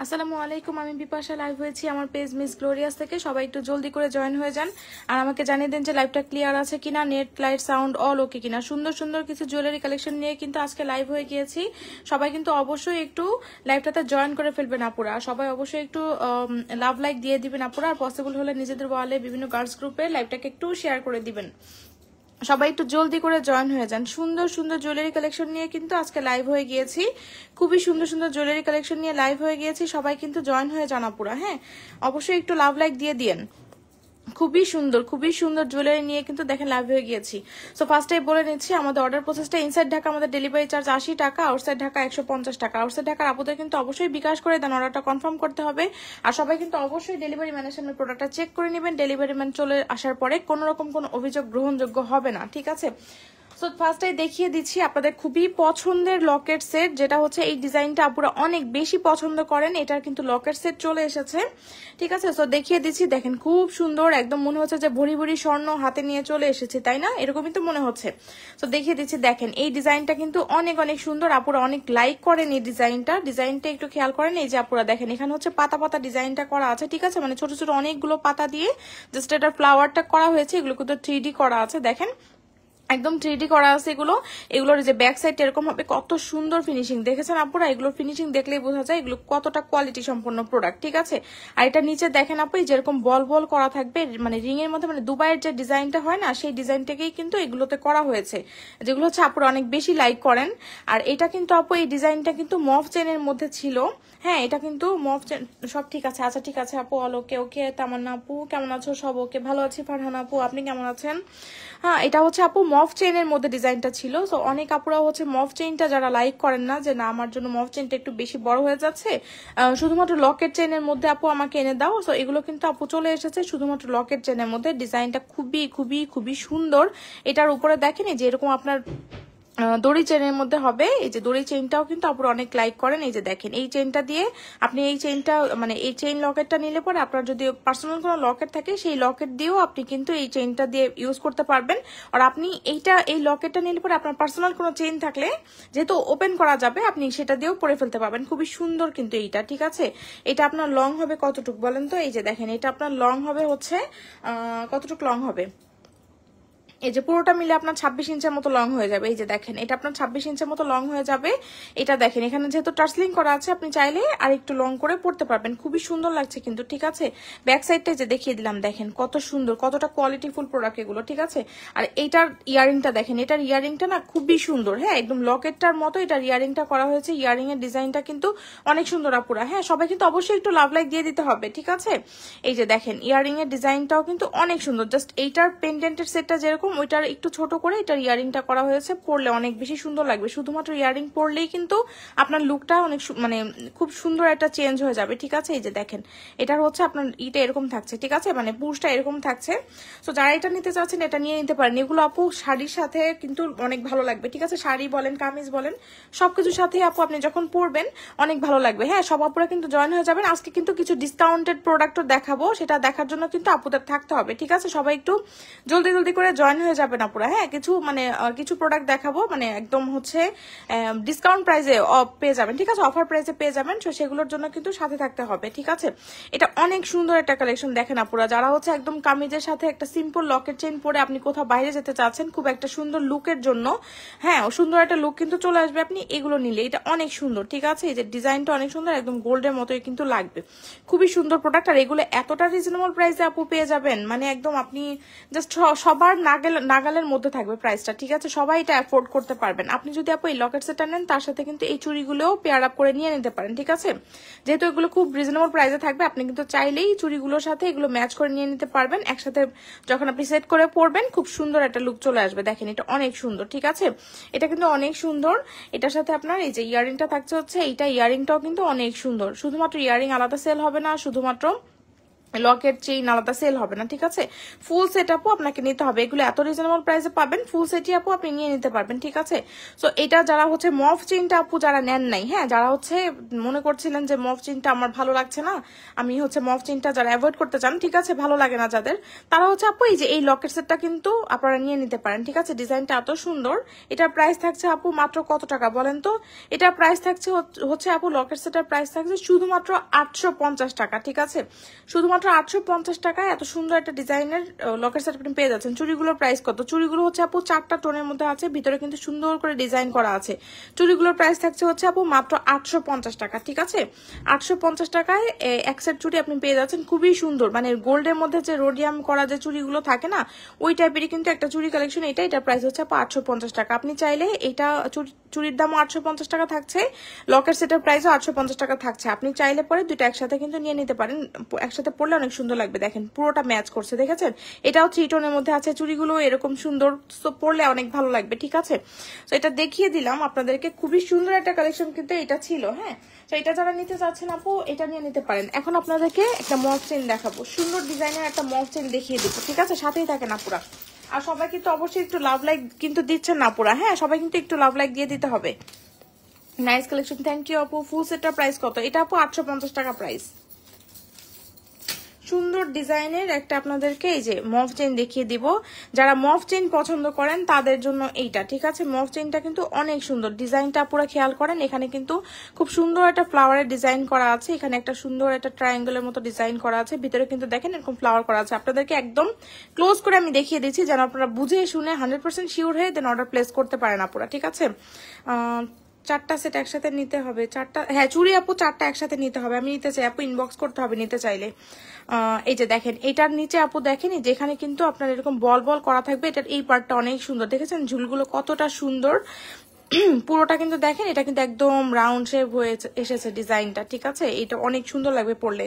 আসসালামু আলাইকুম, আমি বিপাশা লাইভ হয়েছি আমার পেজ মিস গ্লোরিয়াস থেকে। সবাই একটু জলদি করে জয়েন হয়ে যান আর আমাকে জানিয়ে দেন যে লাইভটা ক্লিয়ার আছে কিনা, নেট লাইট সাউন্ড অল ওকে কিনা। সুন্দর সুন্দর কিছু জুয়েলারি কালেকশন নিয়ে কিন্তু আজকে লাইভ হয়ে গিয়েছি। সবাই কিন্তু অবশ্যই একটু লাইভটাতে জয়েন করে ফেলবেন আপুরা। সবাই অবশ্যই একটু লাভ লাইক দিয়ে দিবেন আপুরা, আর পসিবল হলে নিজেদের ওয়ালে বিভিন্ন গার্লস গ্রুপে লাইভটাকে একটু শেয়ার করে দিবেন। সবাই একটু জলদি করে জয়েন হয়ে যান। সুন্দর সুন্দর জুয়েলারি কালেকশন নিয়ে কিন্তু আজকে লাইভ হয়ে গিয়েছি। খুবই সুন্দর সুন্দর জুয়েলারি কালেকশন নিয়ে লাইভ হয়ে গিয়েছি। সবাই কিন্তু জয়েন হয়ে যান আপুরা। হ্যাঁ, অবশ্যই একটু লাভ লাইক দিয়ে দিয়েন। খুবই সুন্দর জুয়েলারি নিয়ে কিন্তু দেখেন লাইভ হয়ে গিয়েছি। সো ফার্স্টে বলে নিচ্ছি আমাদের অর্ডার প্রসেসটা। ইনসাইড ঢাকা আমাদের ডেলিভারি চার্জ 80 টাকা, আউটসাইড ঢাকা 150 টাকা। আউটসাইড ঢাকার আপুদের কিন্তু অবশ্যই বিকাশ করে দেন, অর্ডারটা কনফার্ম করতে হবে। আর সবাই কিন্তু অবশ্যই ডেলিভারি ম্যানের সামনে প্রোডাক্টটা চেক করে নেবেন। ডেলিভারি ম্যান চলে আসার পরে কোনো রকম কোনো অভিযোগ গ্রহণযোগ্য হবে না, ঠিক আছে? সো ফার্স্টে দেখিয়ে দিচ্ছি আপনাদের খুবই পছন্দের লকেট সেট, যেটা হচ্ছে এই ডিজাইনটা আপুরা অনেক বেশি পছন্দ করেন। এটার কিন্তু লকেট সেট চলে এসেছে, ঠিক আছে? সো দেখিয়ে দিচ্ছি, দেখেন খুব সুন্দর, একদম মনে হচ্ছে যে ভরি ভরি স্বর্ণ হাতে নিয়ে চলে এসেছে, তাই না? এরকমই তো মনে হচ্ছে। সো দেখিয়ে দিচ্ছি, দেখেন এই ডিজাইনটা কিন্তু অনেক অনেক সুন্দর। আপুরা অনেক লাইক করেন এই ডিজাইনটা একটু খেয়াল করেন। এই যে আপুরা দেখেন এখানে হচ্ছে পাতা পাতা ডিজাইনটা করা আছে, ঠিক আছে? মানে ছোট ছোট অনেকগুলো পাতা দিয়ে জাস্ট এটার ফ্লাওয়ারটা করা হয়েছে। এগুলো কিন্তু 3D করা আছে, দেখেন একদম 3D করা আছে। এগুলোর যে ব্যাক সাইড এরকম হবে, কত সুন্দর ফিনিশিং দেখেছেন আপুরা? এগুলোর ফিনিশিং দেখলেই বোঝা যায় এগুলো কতটা কোয়ালিটি সম্পন্ন প্রোডাক্ট, ঠিক আছে? আর এটা নিচে দেখেন আপু যেরকম বল বল করা থাকবে, মানে রিং এর মধ্যে, মানে দুবাইয়ের যে ডিজাইনটা হয় না, সেই ডিজাইনটাকেই কিন্তু এগুলোতে করা হয়েছে, যেগুলো হচ্ছে আপুরা অনেক বেশি লাইক করেন। আর এটা কিন্তু আপু এই ডিজাইনটা কিন্তু মফ চেনের মধ্যে ছিল। হ্যাঁ, এটা কিন্তু মফ চেন। সব ঠিক আছে? আচ্ছা ঠিক আছে আপু, অল ওকে। ওকে তামান্না আপু কেমন আছো? সব ওকে, ভালো আছি। ফারহানা আপু আপনি কেমন আছেন? হ্যাঁ, এটা হচ্ছে আপু মফ চেইনের মধ্যে ডিজাইনটা ছিল। সো অনেক আপুরা হচ্ছে মফ চেইনটা যারা লাইক করেন না, যে না আমার জন্য মফ চেইনটা একটু বেশি বড় হয়ে যাচ্ছে, শুধুমাত্র লকেট চেইনের মধ্যে আপু আমাকে এনে দাও। সো এগুলো কিন্তু আপু চলে এসেছে শুধুমাত্র লকেট চেইনের মধ্যে। ডিজাইনটা খুবই খুবই খুবই সুন্দর। এটার উপরে দেখেন যে এরকম আপনার দড়ি চেনের মধ্যে হবে। এই যে দড়ি চেইনটাও কিন্তু আপনারা অনেক লাইক করেন। এই যে দেখেন এই চেইনটা দিয়ে আপনি এই চেইনটা, মানে এই চেইন লকেটটা নিলে পরে আপনার যদি পার্সোনাল কোনো লকেট থাকে, সেই লকেট দিয়েও আপনি কিন্তু এই চেইনটা দিয়ে ইউজ করতে পারবেন। আর আপনি এই লকেটটা নিলে পরে আপনার পার্সোনাল কোনো চেইন থাকলে যেহেতু ওপেন করা যাবে, আপনি সেটা দিয়েও পরে ফেলতে পারবেন। খুবই সুন্দর কিন্তু এইটা, ঠিক আছে? এটা আপনার লং হবে কতটুকু বলেন তো? এই যে দেখেন এটা আপনার লং হবে হচ্ছে কতটুকু লং হবে, এই যে পুরোটা মিলে আপনার 26 ইঞ্চের মতো লং হয়ে যাবে। এই যে দেখেন এটা আপনার 26 ইঞ্চের মতো লং হয়ে যাবে। এটা দেখেন এখানে যেহেতু টার্সলিং করা আছে, আপনি চাইলে আর একটু লং করে পড়তে পারবেন। খুবই সুন্দর লাগছে কিন্তু, ঠিক আছে? ব্যাক সাইডটা যে দেখিয়ে দিলাম, দেখেন কত সুন্দর, কতটা কোয়ালিটিফুল প্রোডাক্ট এগুলো, ঠিক আছে? আর এইটার ইয়ারিংটা দেখেন, এটার ইয়ারিংটা না খুবই সুন্দর। হ্যাঁ, একদম লকেটটার মতো এটার ইয়ারিংটা করা হয়েছে। ইয়ারিং এর ডিজাইনটা কিন্তু অনেক সুন্দর আপুরা। হ্যাঁ, সবাই কিন্তু অবশ্যই একটু লাভ লাইক দিয়ে দিতে হবে, ঠিক আছে? এই যে দেখেন ইয়ারিং এর ডিজাইনটাও কিন্তু অনেক সুন্দর। জাস্ট এইটার পেন্ডেন্টের সেটটা যেরকম, ওইটার একটু ছোট করে এটার ইয়ারিংটা করা হয়েছে। পরলে অনেক বেশি সুন্দর লাগবে। শুধুমাত্র ইয়ারিং পরলেই কিন্তু আপনার লুকটা অনেক মানে খুব সুন্দর একটা চেঞ্জ হয়ে যাবে, ঠিক আছে? এই যে দেখেন এটার হচ্ছে আপনার ইটা এরকম থাকছে, ঠিক আছে? মানে পুরুষটা এরকম থাকছে। তো যারা এটা নিতে চাচ্ছেন এটা নিয়ে নিতে পারেন। এগুলো আপু শাড়ির সাথে কিন্তু অনেক ভালো লাগবে, ঠিক আছে? শাড়ি বলেন, কামিজ বলেন, সবকিছুর সাথে আপু আপনি যখন পরবেন অনেক ভালো লাগবে। হ্যাঁ, সব আপুরা কিন্তু জয়েন হয়ে যাবেন। আজকে কিন্তু কিছু ডিসকাউন্টেড প্রোডাক্টও দেখাবো, সেটা দেখার জন্য কিন্তু আপুদের থাকতে হবে, ঠিক আছে? সবাই একটু জলদি জলদি করে জয়েন হয়ে যাবেন আপুরা। হ্যাঁ, কিছু প্রোডাক্ট দেখাবো, মানে একদম হচ্ছে ডিসকাউন্ট প্রাইসে পেয়ে যাবেন, ঠিক আছে? অফার প্রাইসে পেয়ে যাবেন। তো সেগুলোর জন্য কিন্তু সাথে থাকতে হবে, ঠিক আছে? এটা অনেক সুন্দর একটা কালেকশন। দেখেন আপুরা, যারা হচ্ছে একদম কামিজের সাথে একটা সিম্পল লকেট চেইন পরে আপনি কোথাও বাইরে যেতে চাচ্ছেন খুব একটা সুন্দর লুকের জন্য, হ্যাঁ সুন্দর একটা লুক কিন্তু চলে আসবে আপনি এগুলো নিলে। এটা অনেক সুন্দর, ঠিক আছে? এই যে ডিজাইনটা অনেক সুন্দর, একদম গোল্ডের মতোই কিন্তু লাগবে। খুবই সুন্দর প্রোডাক্ট। আর এগুলো এতটা রিজনেবল প্রাইসে আপু পেয়ে যাবেন, মানে একদম আপনি জাস্ট সবার নাগালের মধ্যে থাকবে প্রাইসটা, ঠিক আছে? সবাই এটা অ্যাফোর্ড করতে পারবেন। আপনি যদি আপু এই লকেট সেটটা নেন, তার সাথে কিন্তু এই চুড়িগুলোও পেয়ার আপ করে নিয়ে নিতে পারেন, ঠিক আছে? যেহেতু এগুলো খুব রিজনেবল প্রাইসে থাকবে, আপনি কিন্তু চাইলেই চুড়িগুলোর সাথে এগুলো ম্যাচ করে নিয়ে নিতে পারবেন। একসাথে যখন আপনি সেট করে পরবেন খুব সুন্দর একটা লুক চলে আসবে। দেখেন এটা অনেক সুন্দর, ঠিক আছে? এটা কিন্তু অনেক সুন্দর। এটার সাথে আপনার এই যে ইয়ারিংটা থাকছে হচ্ছে এইটা, ইয়ারিংটাও কিন্তু অনেক সুন্দর। শুধুমাত্র ইয়ারিং আলাদা সেল হবে না, শুধুমাত্র লকেট চেইন আলাদা সেল হবে না, ঠিক আছে? ফুল সেট আপু আপনাকে নিতে হবে, এগুলো এত রিজনেবল প্রাইসে পাবেন, ফুল সেটই আপু আপনি নিয়ে নিতে পারবেন, ঠিক আছে? সো এটা যারা হচ্ছে মফ চেইনটা আপু যারা নেন নাই, হ্যাঁ, যারা হচ্ছে মনে করছিলেন যে মফ চেইনটা আমার ভালো লাগছে না, আমি হচ্ছে মফ চেইনটা যারা অ্যাভয়েড করতে চান, ঠিক আছে, ভালো লাগে না যাদের, তারা হচ্ছে আপু এই যে এই লকেট সেটটা কিন্তু আপনারা নিয়ে নিতে পারেন, ঠিক আছে? ডিজাইনটা এত সুন্দর। এটার প্রাইস থাকছে আপু মাত্র কত টাকা বলেন তো? এটার প্রাইস থাকছে হচ্ছে আপু লকেট সেটের প্রাইস থাকছে শুধুমাত্র 850 টাকা, ঠিক আছে? শুধুমাত্র 850 টাকায় এত সুন্দর একটা ডিজাইনের লকেট সেট আপনি পেয়ে যাচ্ছেন। চুড়িগুলোর প্রাইস কত? চুড়িগুলো হচ্ছে আপু 4টা টোনের মধ্যে আছে, ভিতরে কিন্তু সুন্দর করে ডিজাইন করা আছে। চুড়িগুলোর প্রাইস থাকছে হচ্ছে আপু মাত্র 850 টাকা, ঠিক আছে? 850 টাকায় এক সেট চুড়ি আপনি পেয়ে যাচ্ছেন, খুবই সুন্দর, মানে গোল্ডের মধ্যে যে রোডিয়াম করা যে চুড়িগুলো থাকে না, ওই টাইপেরই কিন্তু একটা চুড়ি কালেকশন। এটার প্রাইস হচ্ছে আপু 850 টাকা। আপনি চাইলে এটা চুড়ির দামও 850 টাকা থাকছে, লকেট সেটের প্রাইসও 850 টাকা থাকছে। আপনি চাইলে পরে দুটো একসাথে কিন্তু নিয়ে নিতে পারেন, একসাথে পরলে অনেক সুন্দর লাগবে। দেখেন পুরোটা ম্যাচ করছে, দেখেছেন? এটাও 3 টোনের মধ্যে আছে, চুড়িগুলো এরকম সুন্দর, তো পরলে অনেক ভালো লাগবে, ঠিক আছে? তো এটা দেখিয়ে দিলাম আপনাদেরকে, খুবই সুন্দর একটা কালেকশন কিন্তু এটা ছিল, হ্যাঁ। তো এটা যারা নিতে চাচ্ছেন আপু এটা নিয়ে নিতে পারেন। এখন আপনাদেরকে একটা মফ চেইন দেখাবো, সুন্দর ডিজাইনের একটা মফ চেইন দেখিয়ে দিব, ঠিক আছে? সাথেই থাকেন আপুরা। আর সবাই কিন্তু অবশ্যই একটু লাভ লাইক কিন্তু দিচ্ছেন না আপুরা, হ্যাঁ, সবাই কিন্তু একটু লাভ লাইক দিয়ে দিতে হবে। নাইস কালেকশন, থ্যাংক ইউ আপু। ফুল সেটটার প্রাইস কত? এটা আপু 850 টাকা প্রাইস। সুন্দর ডিজাইনের একটা আপনাদেরকে এই যে মফ চেইন দেখিয়ে দিব, যারা মফ চেইন পছন্দ করেন তাদের জন্য এইটা, ঠিক আছে? মফ চেইনটা কিন্তু অনেক সুন্দর, ডিজাইনটা পুরো খেয়াল করেন, এখানে কিন্তু খুব সুন্দর একটা ফ্লাওয়ারের ডিজাইন করা আছে, এখানে একটা সুন্দর একটা ট্রায়াঙ্গেলের মতো ডিজাইন করা আছে, ভিতরে কিন্তু দেখেন এরকম ফ্লাওয়ার করা আছে। আপনাদেরকে একদম ক্লোজ করে আমি দেখিয়ে দিচ্ছি যেন আপনারা বুঝে শুনে 100% শিওর হয়ে দেন অর্ডার প্লেস করতে পারেন আপুরা, ঠিক আছে? 4টা সেট একসাথে নিতে হবে, 4টা, হ্যাঁ, চুড়ি আপু 4টা একসাথে নিতে হবে। আমি নিতে চাই আপু, ইনবক্স করতে হবে নিতে চাইলে। এই যে দেখেন এটার নিচে আপু দেখেন যেখানে কিন্তু আপনার এরকম বল বল করা থাকবে, এটার এই পার্টটা অনেক সুন্দর, দেখেছেন ঝুলগুলো কতটা সুন্দর? পুরোটা কিন্তু দেখেন এটা কিন্তু একদম রাউন্ড শেপ হয়ে এসেছে ডিজাইনটা, ঠিক আছে? এটা অনেক সুন্দর লাগবে পরলে,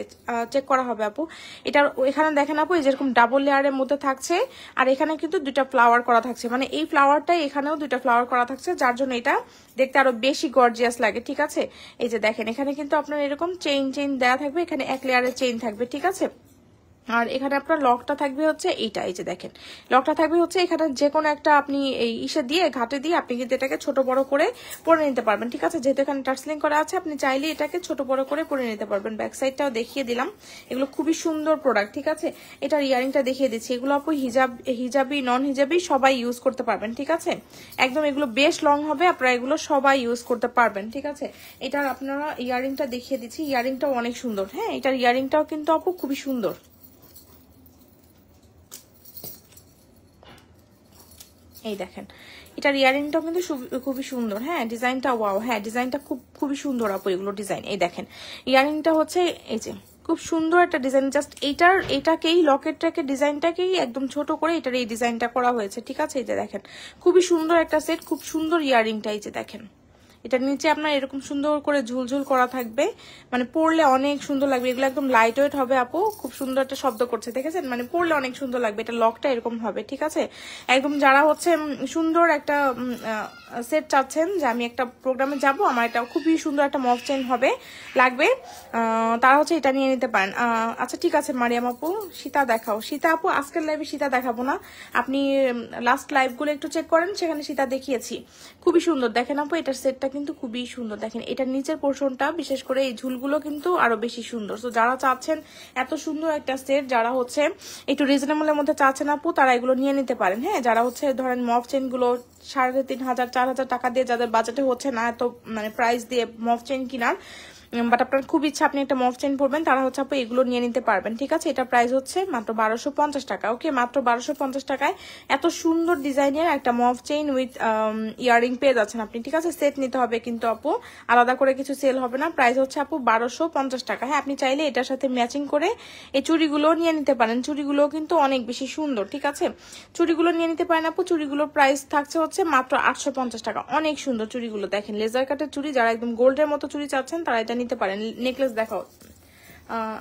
চেক করা হবে আপু। এটার এখানে দেখেন আপু এই যেরকম ডাবল লেয়ারের মধ্যে থাকছে, আর এখানে কিন্তু 2টা ফ্লাওয়ার করা থাকছে, মানে এই ফ্লাওয়ারটাই এখানেও 2টা ফ্লাওয়ার করা থাকছে, যার জন্য এটা দেখতে আরো বেশি গর্জিয়াস লাগে, ঠিক আছে? এই যে দেখেন এখানে কিন্তু আপনার এরকম চেইন দেওয়া থাকবে, এখানে 1 লেয়ারের চেইন থাকবে, ঠিক আছে? আর এখানে আপনার লকটা থাকবে হচ্ছে এইটা, এই যে দেখেন লকটা থাকবে হচ্ছে এখানে যে কোনো একটা আপনি এই ইসে দিয়ে ঘাটে দিয়ে আপনি কিন্তু এটাকে ছোট বড় করে পরে নিতে পারবেন, ঠিক আছে? যেহেতু এখানে টার্সলিং করা আছে আপনি চাইলে এটাকে ছোট বড় করে পরে নিতে পারবেন। ব্যাক সাইডটাও দেখিয়ে দিলাম, এগুলো খুবই সুন্দর প্রোডাক্ট, ঠিক আছে? এটার ইয়ারিংটা দেখিয়ে দিচ্ছি, এগুলো আপু হিজাবি নন হিজাবি সবাই ইউজ করতে পারবেন, ঠিক আছে? একদম এগুলো বেশ লং হবে, আপনারা এগুলো সবাই ইউজ করতে পারবেন, ঠিক আছে? এটার আপনারা ইয়ারিংটা দেখিয়ে দিচ্ছি, ইয়ারিংটাও অনেক সুন্দর, হ্যাঁ, এটার ইয়ারিংটাও কিন্তু আপু খুবই সুন্দর। এই দেখেন এটার ইয়ারিংটাও কিন্তু খুবই সুন্দর, হ্যাঁ, ডিজাইনটা ওয়াও, হ্যাঁ, ডিজাইনটা খুবই সুন্দর আপু, এগুলো ডিজাইন। এই দেখেন ইয়ারিংটা হচ্ছে এই যে খুব সুন্দর একটা ডিজাইন, জাস্ট এটাকেই লকেটটাকে ডিজাইনটাকেই একদম ছোট করে এটার এই ডিজাইনটা করা হয়েছে, ঠিক আছে? এই যে দেখেন খুবই সুন্দর একটা সেট, খুব সুন্দর ইয়ারিংটা, এই যে দেখেন এটার নিচে আপনার এরকম সুন্দর করে ঝুলঝুল করা থাকবে, মানে পরলে অনেক সুন্দর লাগবে। এগুলো একদম লাইট ওয়েট হবে আপু, খুব সুন্দর একটা শব্দ করছে, দেখেছেন? মানে পরলে অনেক সুন্দর লাগবে। এটা লকটা এরকম হবে, ঠিক আছে? একদম যারা হচ্ছে সুন্দর একটা সেট চাচ্ছেন যে আমি একটা প্রোগ্রামে যাব, আমার এটা খুবই সুন্দর একটা মফ চেইন হবে লাগবে, তারা হচ্ছে এটা নিয়ে নিতে পারেন। আচ্ছা ঠিক আছে মারিয়াম আপু, সীতা দেখাও। সীতা আপু আজকের লাইভে সীতা দেখাবো না, আপনি লাস্ট লাইভগুলো একটু চেক করেন, সেখানে সীতা দেখিয়েছি, খুবই সুন্দর। দেখেন আপু এটার সেটটা কিন্তু খুবই সুন্দর, দেখেন এটার নিচের পোর্শনটা বিশেষ করে এই ঝুলগুলো কিন্তু আরো বেশি সুন্দর। তো যারা চাচ্ছেন এত সুন্দর একটা সেট, যারা হচ্ছে একটু রিজনেবলের মধ্যে চাচ্ছেন আপু, তারা এগুলো নিয়ে নিতে পারেন, হ্যাঁ। যারা হচ্ছে ধরেন মফ চেইন গুলো 3,500 4,000 টাকা দিয়ে যাদের বাজেটে হচ্ছে না এত মানে প্রাইস দিয়ে মফ চেইন কিনার, বাট আপনার খুব ইচ্ছা আপনি একটা মফ চেইন পরবেন, তারা হচ্ছে আপু এগুলো নিয়ে নিতে পারবেন, ঠিক আছে? এটা প্রাইস হচ্ছে মাত্র 1250 টাকা, ওকে? মাত্র 1250 টাকায় এত সুন্দর ডিজাইনের একটা মফ চেইন উইথ ইয়ারিং পেয়ে যাচ্ছেন আপনি, ঠিক আছে? সেট নিতে হবে কিন্তু আপু, আলাদা করে কিছু সেল হবে না। প্রাইস হচ্ছে আপু 1250 টাকা, হ্যাঁ। আপনি চাইলে এটার সাথে ম্যাচিং করে এই চুড়িগুলো নিয়ে নিতে পারেন, চুড়িগুলো কিন্তু অনেক বেশি সুন্দর, ঠিক আছে? চুড়িগুলো নিয়ে নিতে পারেন আপু, চুড়িগুলোর প্রাইস থাকছে হচ্ছে মাত্র 850 টাকা। অনেক সুন্দর চুড়িগুলো, দেখেন লেজার কাটের চুড়ি, যারা একদম গোল্ডের মতো চুড়ি চাচ্ছেন তারা এটা নিতে পারেন। নেকলেস দেখাও।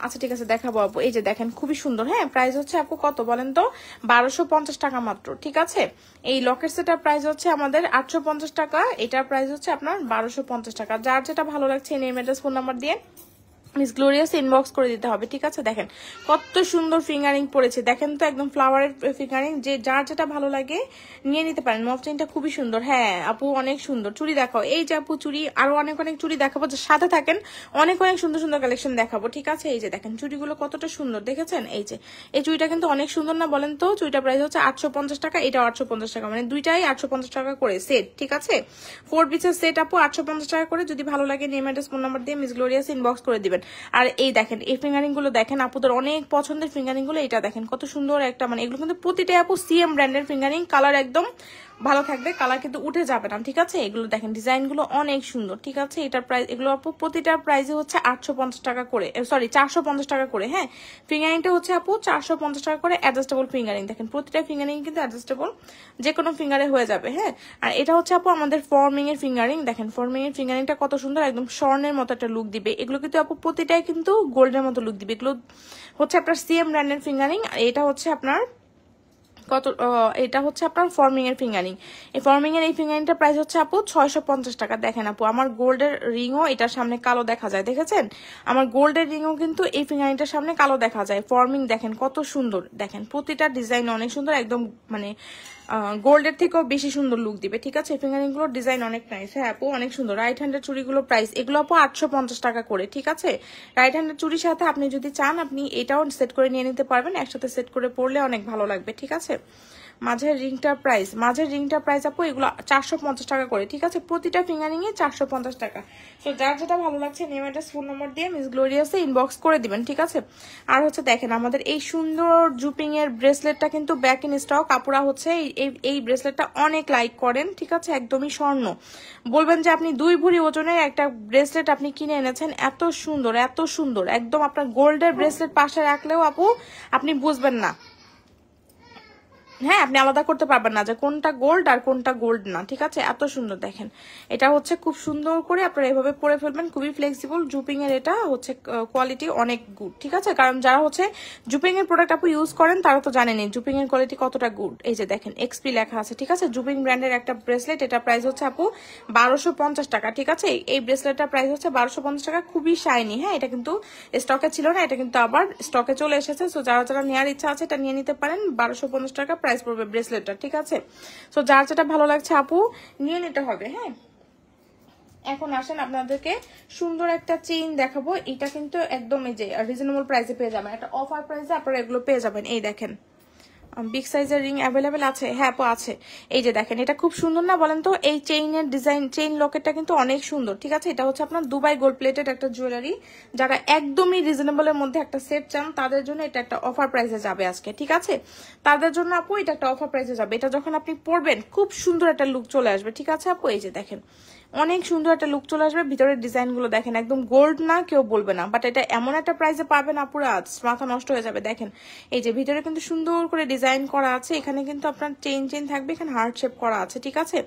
আচ্ছা ঠিক আছে দেখাবো আপু, এই যে দেখেন খুবই সুন্দর, হ্যাঁ। প্রাইস হচ্ছে আপু কত বলেন তো? 1250 টাকা মাত্র, ঠিক আছে? এই লকেট সেটার প্রাইস হচ্ছে আমাদের 850 টাকা, এটার প্রাইস হচ্ছে আপনার 1250 টাকা। যার যেটা ভালো লাগছে নেম অ্যাড্রেস ফোন নাম্বার দিয়ে মিস গ্লোরিয়াস ইনবক্স করে দিতে হবে, ঠিক আছে। দেখেন কত সুন্দর ফিঙ্গারিং পড়েছে, দেখেন তো একদম ফ্লাওয়ারের ফিঙ্গারিং, যে যার যেটা ভালো লাগে নিয়ে নিতে পারেন। মফ চেইনটা খুবই সুন্দর। হ্যাঁ আপু অনেক সুন্দর। চুড়ি দেখাও, এই যে আপু চুড়ি, আরো অনেক অনেক চুড়ি দেখাবো, যে সাথে থাকেন অনেক অনেক সুন্দর সুন্দর কালেকশন দেখাবো, ঠিক আছে। এই যে দেখেন চুড়িগুলো কতটা সুন্দর দেখেছেন। এই যে এই চুড়িটা কিন্তু অনেক সুন্দর না বলেন তো। চুড়িটা প্রাইস হচ্ছে 850 টাকা, এটাও 850 টাকা, মানে দুইটাই 850 টাকা করে সেট, ঠিক আছে। 4 পিসের সেট আপু 850 টাকা করে। যদি ভালো লাগে নেম অ্যাড্রেস ফোন নাম্বার দিয়ে মিস গ্লোরিয়াস ইনবক্স করে দিবেন। আর এই দেখেন এই ফিঙ্গারিং গুলো দেখেন, আপুদের অনেক পছন্দের ফিঙ্গারিং গুলো। এটা দেখেন কত সুন্দর একটা, মানে এগুলো কিন্তু প্রতিটাই আপু সিএম ব্র্যান্ডের ফিঙ্গারিং, কালার একদম ভালো থাকবে, কালার কিন্তু উঠে যাবে না, ঠিক আছে। এগুলো দেখেন ডিজাইন গুলো অনেক সুন্দর, ঠিক আছে। এটার প্রাইস, এগুলো আপু প্রতিটার প্রাইসে হচ্ছে 850 টাকা করে, সরি 450 টাকা করে। হ্যাঁ ফিঙ্গারিংটা হচ্ছে আপু 450 টাকা করে। অ্যাডজাস্টেবল ফিঙ্গারিং, দেখেন প্রতিটা ফিঙ্গারিং কিন্তু অ্যাডজাস্টেবল, যে কোনো ফিঙ্গারে হয়ে যাবে। হ্যাঁ আর এটা হচ্ছে আপু আমাদের ফর্মিং এর ফিঙ্গারিং, দেখেন ফর্মিং এর ফিঙ্গারিংটা কত সুন্দর, একদম স্বর্ণের মতো একটা লুক দিবে। এগুলো কিন্তু আপু প্রতিটাই কিন্তু গোল্ডের মতো লুক দিবে। এগুলো হচ্ছে আপনার সিএম ব্র্যান্ডের ফিঙ্গারিং। আর এটা হচ্ছে আপনার কত, এটা হচ্ছে আপনার ফর্মিং এর ফিঙ্গারিং। এই ফর্মিং এর এই ফিঙ্গারিংটার প্রাইস হচ্ছে আপু 650 টাকা। দেখেন আপু আমার গোল্ডের রিংও এটার সামনে কালো দেখা যায়, দেখেছেন। আমার গোল্ডের রিংও কিন্তু এই ফিঙ্গারিংটার সামনে কালো দেখা যায়। ফর্মিং দেখেন কত সুন্দর, দেখেন প্রতিটা ডিজাইন অনেক সুন্দর, একদম মানে গোল্ডের থেকেও বেশি সুন্দর লুক দিবে, ঠিক আছে। ফিঙ্গারিং গুলোর ডিজাইন অনেক নাইস। হ্যাঁ আপু অনেক সুন্দর। রাইট হ্যান্ডের চুড়িগুলো প্রাইস, এগুলো আপু 850 টাকা করে, ঠিক আছে। রাইট হ্যান্ডের চুড়ির সাথে আপনি যদি চান আপনি এটাও সেট করে নিয়ে নিতে পারবেন, একসাথে সেট করে পরলে অনেক ভালো লাগবে, ঠিক আছে। মাঝের রিংটার প্রাইস আপু এগুলো 450 টাকা করে, ঠিক আছে। প্রতিটা ফিঙ্গারিং এ 450 টাকা। তো যার যেটা ভালো লাগছে নেম অ্যাড্রেস ফোন নাম্বার দিয়ে মিস গ্লোরিয়াসে ইনবক্স করে দিবেন, ঠিক আছে। আর হচ্ছে দেখেন আমাদের এই সুন্দর জুপিং এর ব্রেসলেটটা কিন্তু ব্যাক ইন স্টক। আপুরা হচ্ছে এই ব্রেসলেটটা অনেক লাইক করেন, ঠিক আছে। একদমই স্বর্ণ, বলবেন যে আপনি 2 ভরি ওজনের একটা ব্রেসলেট আপনি কিনে এনেছেন, এত সুন্দর এত সুন্দর, একদম আপনার গোল্ডের ব্রেসলেট পাশে রাখলেও আপু আপনি বুঝবেন না। হ্যাঁ আপনি আলাদা করতে পারবেন না যে কোনটা গোল্ড আর কোনটা গোল্ড না, ঠিক আছে। এত সুন্দর দেখেন, এটা হচ্ছে খুব সুন্দর করে আপনারা এভাবে পরে ফেলবেন, খুবই ফ্লেক্সিবল। জুপিং এর এটা হচ্ছে কোয়ালিটি অনেক গুড, ঠিক আছে। কারণ যারা হচ্ছে জুপিং এর প্রোডাক্ট আপু ইউজ করেন তারা তো জানেনই জুপিং এর কোয়ালিটি কতটা গুড। এই যে দেখেন এক্সপি লেখা আছে, ঠিক আছে। জুপিং ব্র্যান্ডের একটা ব্রেসলেট, এটা প্রাইস হচ্ছে আপু 1250 টাকা, ঠিক আছে। এই ব্রেসলেটটার প্রাইস হচ্ছে 1250 টাকা, খুবই শাইনি। হ্যাঁ এটা কিন্তু স্টকে ছিল না, এটা কিন্তু আবার স্টকে চলে এসেছে। সো যারা যারা নেওয়ার ইচ্ছা আছে এটা নিয়ে নিতে পারেন। 1250 টাকা প্রাইস পড়বে ব্রেসলেটটা, ঠিক আছে। সো যার যেটা ভালো লাগছে আপু নিয়ে নিতে হবে। হ্যাঁ এখন আসেন আপনাদেরকে সুন্দর একটা চেইন দেখাবো। এটা কিন্তু একদম এই যে রিজনেবল প্রাইসে পেয়ে যাবেন, একটা অফার প্রাইসে আপনারা এগুলো পেয়ে যাবেন। এই দেখেন বিগ সাইজের রিং অ্যাভেলেবেল আছে। হ্যাঁ আপু আছে। এই যে দেখেন এটা খুব সুন্দর না বলেন তো। এই চেইনের ডিজাইন, চেইন লকেটটা কিন্তু অনেক সুন্দর, ঠিক আছে। এটা হচ্ছে আপনার দুবাই গোল্ড প্লেটেড একটা জুয়েলারি। যারা একদমই রিজনেবলের মধ্যে একটা সেট চান তাদের জন্য এটা একটা অফার প্রাইসে যাবে আজকে, ঠিক আছে। তাদের জন্য আপু এটা একটা অফার প্রাইসে যাবে। এটা যখন আপনি পরবেন খুব সুন্দর একটা লুক চলে আসবে, ঠিক আছে আপু। এই যে দেখেন অনেক সুন্দর একটা লুক চলে আসবে। ভিতরের ডিজাইন গুলো দেখেন, একদম গোল্ড না কেউ বলবে না, বাট এটা এমন একটা প্রাইসে পাবেন আপুরা মাথা নষ্ট হয়ে যাবে। দেখেন এই যে ভিতরে কিন্তু সুন্দর করে ডিজাইন করা আছে, এখানে কিন্তু আপনার চেইন থাকবে, এখানে হার্ট শেপ করা আছে, ঠিক আছে।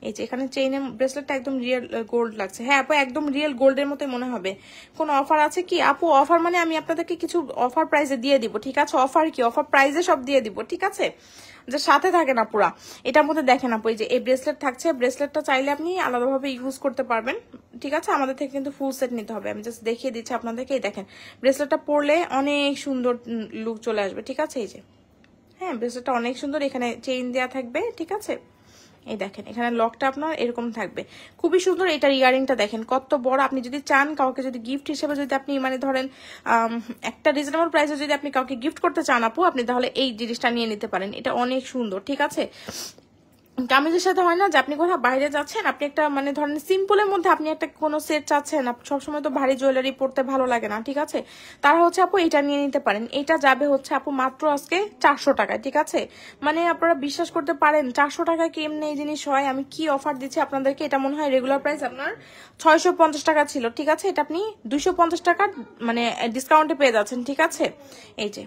এই যে এখানে চেইনের ব্রেসলেটটা একদম রিয়েল গোল্ড লাগছে। হ্যাঁ আপু একদম রিয়েল গোল্ডের মতো মনে হবে। কোনো অফার আছে কি আপু? অফার মানে আমি আপনাদেরকে কিছু অফার প্রাইসে দিয়ে দিব, ঠিক আছে। অফার কি, অফার প্রাইসে সব দিয়ে দিব, ঠিক আছে। যে সাথে থাকে না পুরা। এটার মধ্যে দেখেন আপু এই যে এই ব্রেসলেট থাকছে, ব্রেসলেটটা চাইলে আপনি আলাদাভাবে ইউজ করতে পারবেন, ঠিক আছে। আমাদের থেকে কিন্তু ফুল সেট নিতে হবে। আমি জাস্ট দেখিয়ে দিচ্ছি আপনাদেরকে। এই দেখেন ব্রেসলেটটা পরলে অনেক সুন্দর লুক চলে আসবে, ঠিক আছে। এই যে হ্যাঁ ব্রেসলেটটা অনেক সুন্দর, এখানে চেইন দেওয়া থাকবে, ঠিক আছে। এই দেখেন এখানে লকটা আপনার এরকম থাকবে, খুবই সুন্দর। এটার ইয়ারিংটা দেখেন কত বড়। আপনি যদি চান কাউকে যদি গিফট হিসেবে যদি আপনি মানে ধরেন একটা রিজনেবল প্রাইসে যদি আপনি কাউকে গিফট করতে চান আপু, আপনি তাহলে এই জিনিসটা নিয়ে নিতে পারেন। এটা অনেক সুন্দর, ঠিক আছে। কামিজের সাথে হয় না যে আপনি কোথাও বাইরে যাচ্ছেন, আপনি একটা মানে ধরেন সিম্পলের মধ্যে আপনি একটা কোনো সেট চাচ্ছেন, সবসময় তো ভারী জুয়েলারি পরতে ভালো লাগে না, ঠিক আছে। তারা হচ্ছে আপু এটা নিয়ে নিতে পারেন। এটা যাবে হচ্ছে আপু মাত্র আজকে 400 টাকায়, ঠিক আছে। মানে আপনারা বিশ্বাস করতে পারেন 400 টাকায় কি এমনি এই জিনিস হয়? আমি কি অফার দিচ্ছি আপনাদেরকে। এটা মনে হয় রেগুলার প্রাইস আপনার 650 টাকা ছিল, ঠিক আছে। এটা আপনি 250 টাকা মানে ডিসকাউন্টে পেয়ে যাচ্ছেন, ঠিক আছে। এই যে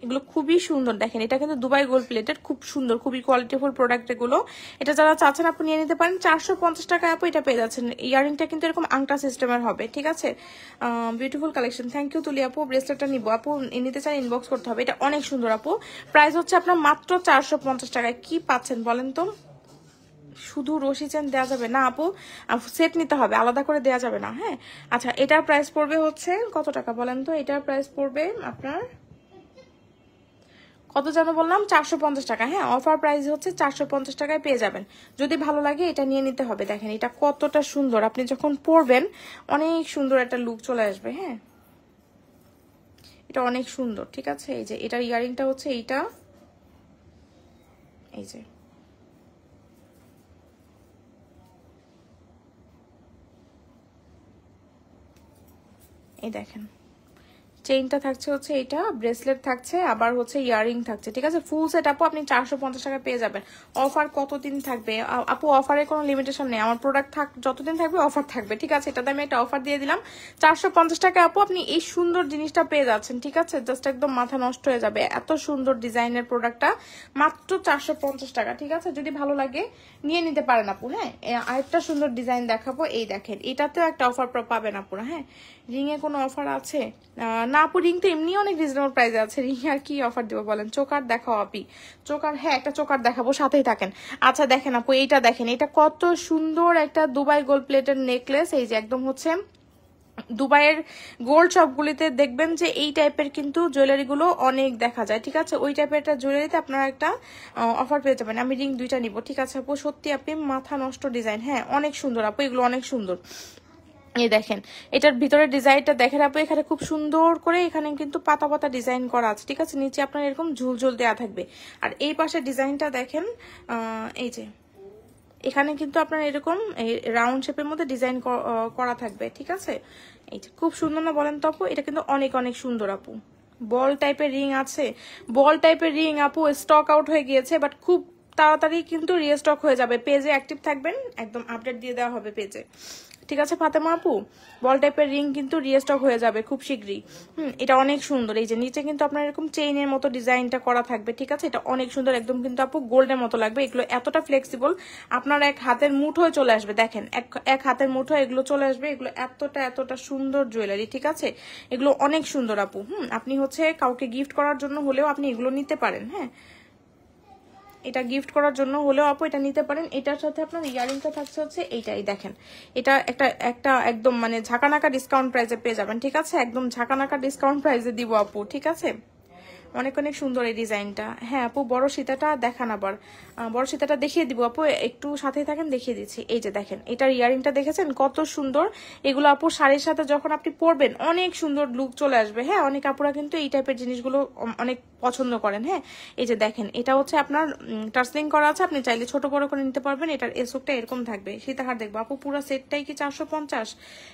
এগুলো খুবই সুন্দর দেখেন, এটা কিন্তু দুবাই গোল্ড প্লেটেড, খুব সুন্দর, খুবই কোয়ালিটিফুল প্রোডাক্ট এগুলো। এটা যারা চাচ্ছেন আপনি নিয়ে নিতে পারেন। 450 টাকায় আপু এটা পেয়ে যাচ্ছেন। ইয়ারিংটা কিন্তু এরকম আংটা সিস্টেমের হবে, ঠিক আছে। Beautiful collection. থ্যাংক ইউ তুলি আপু। ব্রেসলেটটা নিবো আপু, নিতে চান ইনবক্স করতে হবে। এটা অনেক সুন্দর আপু। প্রাইস হচ্ছে আপনার মাত্র 450 টাকায়। কি পাচ্ছেন বলেন তো? শুধু রশি চেন দেওয়া যাবে না আপু, সেট নিতে হবে, আলাদা করে দেওয়া যাবে না। হ্যাঁ আচ্ছা, এটার প্রাইস পড়বে হচ্ছে কত টাকা বলেন তো? এটার প্রাইস পড়বে আপনার কত যেন বললাম, 450 টাকা। হ্যাঁ অফার প্রাইস হচ্ছে 450 টাকায় পেয়ে যাবেন। যদি ভালো লাগে এটা নিয়ে নিতে হবে। দেখেন এটা কতটা সুন্দর, আপনি যখন পরবেন অনেক সুন্দর একটা লুক চলে আসবে। হ্যাঁ এটা অনেক সুন্দর, ঠিক আছে। এই যে এটার ইয়ারিংটা হচ্ছে এইটা, এই যে এই দেখেন চেইনটা থাকছে হচ্ছে এটা, ব্রেসলেট থাকছে, আবার হচ্ছে ইয়ারিং থাকছে, ঠিক আছে। ফুল সেট আপু আপনি 450 টাকা পেয়ে যাবেন। অফার কতদিন থাকবে আপু? অফারের কোনো লিমিটেশন নেই, আমার প্রোডাক্ট যতদিন থাকবে অফার থাকবে, ঠিক আছে। এটাতে আমি একটা অফার দিয়ে দিলাম 450 টাকা আপু আপনি এই সুন্দর জিনিসটা পেয়ে যাচ্ছেন, ঠিক আছে। জাস্ট একদম মাথা নষ্ট হয়ে যাবে, এত সুন্দর ডিজাইনের প্রোডাক্টটা মাত্র 450 টাকা, ঠিক আছে। যদি ভালো লাগে নিয়ে নিতে পারেন আপু। হ্যাঁ আরেকটা সুন্দর ডিজাইন দেখাবো, এই দেখেন এটাতেও একটা অফার পাবেন আপুরা। হ্যাঁ রিং এ কোনো অফার আছে না আপু? রিং তো এমনি অনেক রিজনেবল প্রাইসে আছে, রিং আর কি অফার দিব বলেন? চোকার দেখাও আপি, চোকার। হ্যাঁ একটা চোকার দেখাবো, সাথেই থাকেন। আচ্ছা দেখেন আপু এইটা দেখেন, এটা কত সুন্দর একটা দুবাই গোল্ড প্লেটের নেকলেস। এই যে একদম হচ্ছে দুবাইয়ের গোল্ড শপগুলিতে দেখবেন যে এই টাইপের কিন্তু জুয়েলারি গুলো অনেক দেখা যায়, ঠিক আছে। ওই টাইপের একটা জুয়েলারিতে আপনারা একটা অফার পেয়ে যাবেন। আমি রিং 2টা নিব, ঠিক আছে আপু। সত্যি আপনি মাথা নষ্ট ডিজাইন, হ্যাঁ অনেক সুন্দর আপু, এগুলো অনেক সুন্দর। এই দেখেন এটার ভিতরে ডিজাইনটা দেখেন আপু, এখানে খুব সুন্দর করে এখানে কিন্তু পাতা পাতা ডিজাইন করা আছে, ঠিক আছে। নিচে আপনার এরকম ঝুলঝুল দেওয়া থাকবে। আর এই পাশে ডিজাইনটা দেখেন, এই যে এখানে কিন্তু আপনার এরকম রাউন্ড শেপের মধ্যে ডিজাইন করা থাকবে, ঠিক আছে। এই যে খুব সুন্দর না বলেন তো আপু? এটা কিন্তু অনেক অনেক সুন্দর আপু। বল টাইপের রিং আছে, বল টাইপের রিং আপু স্টক আউট হয়ে গিয়েছে, বাট খুব তাড়াতাড়ি কিন্তু রিস্টক হয়ে যাবে। পেজে অ্যাক্টিভ থাকবেন, একদম আপডেট দিয়ে দেওয়া হবে পেজে, ঠিক আছে ফাতেমা আপু। বল টাইপের রিং কিন্তু রিস্টক হয়ে যাবে খুব শীঘ্রই। এটা অনেক সুন্দর। এই যে নিচে কিন্তু আপনার এরকম চেইনের মতো ডিজাইনটা করা থাকবে, ঠিক আছে। এটা অনেক সুন্দর, একদম কিন্তু আপু গোল্ডের মতো লাগবে। এগুলো এতটা ফ্লেক্সিবল, আপনার এক হাতের মুঠোয় চলে আসবে। দেখেন এক হাতের মুঠোয় এগুলো চলে আসবে। এগুলো এতটা সুন্দর জুয়েলারি, ঠিক আছে। এগুলো অনেক সুন্দর আপু। আপনি হচ্ছে কাউকে গিফট করার জন্য হলেও আপনি এগুলো নিতে পারেন। হ্যাঁ এটা গিফট করার জন্য হলেও আপু এটা নিতে পারেন। এটার সাথে আপনার ইয়ারিংটা থাকছে হচ্ছে এইটাই, দেখেন এটা একটা একদম মানে ঝাঁকানাকা ডিসকাউন্ট প্রাইসে পেয়ে যাবেন, ঠিক আছে। একদম ঝাঁকানাকা ডিসকাউন্ট প্রাইসে দিব আপু, ঠিক আছে। অনেক অনেক সুন্দর এই ডিজাইনটা। হ্যাঁ আপু বড় সীতাটা দেখান, আবার বড় সীতাটা দেখিয়ে দিব আপু, একটু সাথে থাকেন দেখিয়ে দিচ্ছি। এই যে দেখেন এটার ইয়ারিংটা দেখেছেন কত সুন্দর। এগুলো আপু শাড়ির সাথে যখন আপনি পরবেন অনেক সুন্দর লুক চলে আসবে। হ্যাঁ অনেক আপুরা কিন্তু এই টাইপের জিনিসগুলো অনেক পছন্দ করেন। হ্যাঁ এই যে দেখেন এটা হচ্ছে আপনার টার্সলিং করা আছে, আপনি চাইলে ছোট বড় করে নিতে পারবেন। এটার এসোকটা এরকম থাকবে। সীতাহার দেখবো আপু, পুরো সেটটাই কি 450?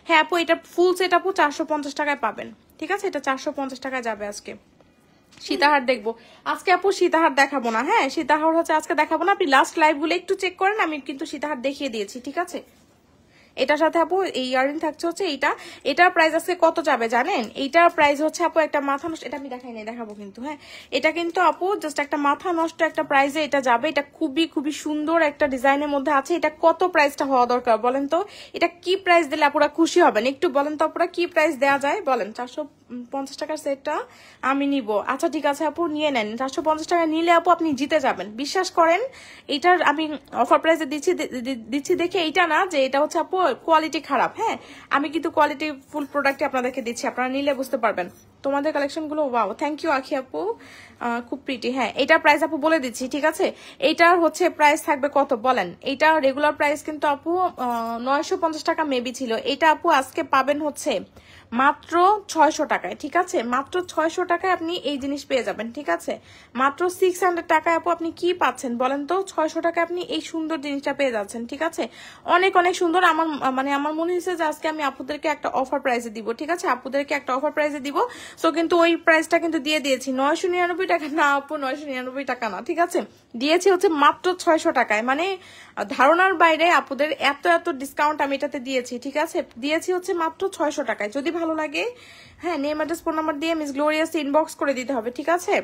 হ্যাঁ আপু এটা ফুল সেট আপু 450 টাকায় পাবেন, ঠিক আছে। এটা 450 টাকায় যাবে আজকে। সীতাহার দেখবো আজকে আপু, সীতাহার দেখাবো না। হ্যাঁ সীতাহার হচ্ছে আজকে দেখাবো না, আপনি লাস্ট লাইভ গুলো একটু চেক করেন, আমি কিন্তু সীতাহার দেখিয়ে দিয়েছি, ঠিক আছে। এটার সাথে আপু এই ইয়ারিং থাকছে হচ্ছে এইটা। এটার প্রাইস আজকে কত যাবে জানেন? এইটার প্রাইস হচ্ছে আপু একটা মাথা নষ্ট, এটা আমি দেখাই নাই, দেখাবো কিন্তু। হ্যাঁ এটা কিন্তু আপু জাস্ট একটা মাথা নষ্ট একটা প্রাইসে এটা যাবে। এটা খুবই খুবই সুন্দর একটা ডিজাইনের মধ্যে আছে। এটা কত প্রাইসটা হওয়া দরকার বলেন তো? এটা কি প্রাইস দিলে আপুরা খুশি হবেন একটু বলেন তো আপুরা, কি প্রাইস দেওয়া যায় বলেন? 450 টাকার সেটটা আমি নিব। আচ্ছা ঠিক আছে আপু নিয়ে নেন। 450 টাকা নিলে আপু আপনি জিতে যাবেন, বিশ্বাস করেন। এটার আমি অফার প্রাইসে দিচ্ছি দেখে এইটা না যে এটা হচ্ছে আপু কোয়ালিটি খারাপ। হ্যাঁ আমি কিন্তু কোয়ালিটি ফুল প্রোডাক্ট আপনাদেরকে দিচ্ছি, আপনারা নিলে বুঝতে পারবেন। তোমাদের কালেকশন গুলো ওয়াও, থ্যাংক ইউ আখি আপু, খুব প্রিটি। হ্যাঁ এটার প্রাইস আপু বলে দিচ্ছি, ঠিক আছে। এইটার হচ্ছে প্রাইস থাকবে কত বলেন? এইটা রেগুলার প্রাইস কিন্তু আপু 950 টাকা মেবি ছিল। এটা আপু আজকে পাবেন হচ্ছে মাত্র 600 টাকায়, ঠিক আছে। মাত্র 600 টাকায় আপনি এই জিনিস পেয়ে যাবেন, ঠিক আছে। মাত্র 600 টাকায় আপু আপনি কি পাচ্ছেন বলেন তো? 600 টাকায় আপনি এই সুন্দর জিনিসটা পেয়ে যাচ্ছেন, ঠিক আছে। অনেক অনেক সুন্দর। আমার আমার মনে হয়েছে যে আজকে আমি আপুদেরকে একটা অফার প্রাইসে দিব, ঠিক আছে। আপুদেরকে একটা অফার প্রাইসে দিব। সো কিন্তু ওই প্রাইসটা কিন্তু দিয়ে দিয়েছি 999 টাকা না আপু, 999 টাকা না, ঠিক আছে। দিয়েছি হচ্ছে মাত্র 600 টাকায়, মানে ধারণার বাইরে আপুদের এত ডিসকাউন্ট আমি এটাতে দিয়েছি, ঠিক আছে। দিয়েছি হচ্ছে মাত্র 600 টাকায়। যদি ভালো লাগে হ্যাঁ নেম অ্যাড্রেস ফোন নাম্বার দিয়ে মিস গ্লোরিয়াস ইনবক্স করে দিতে হবে, ঠিক আছে।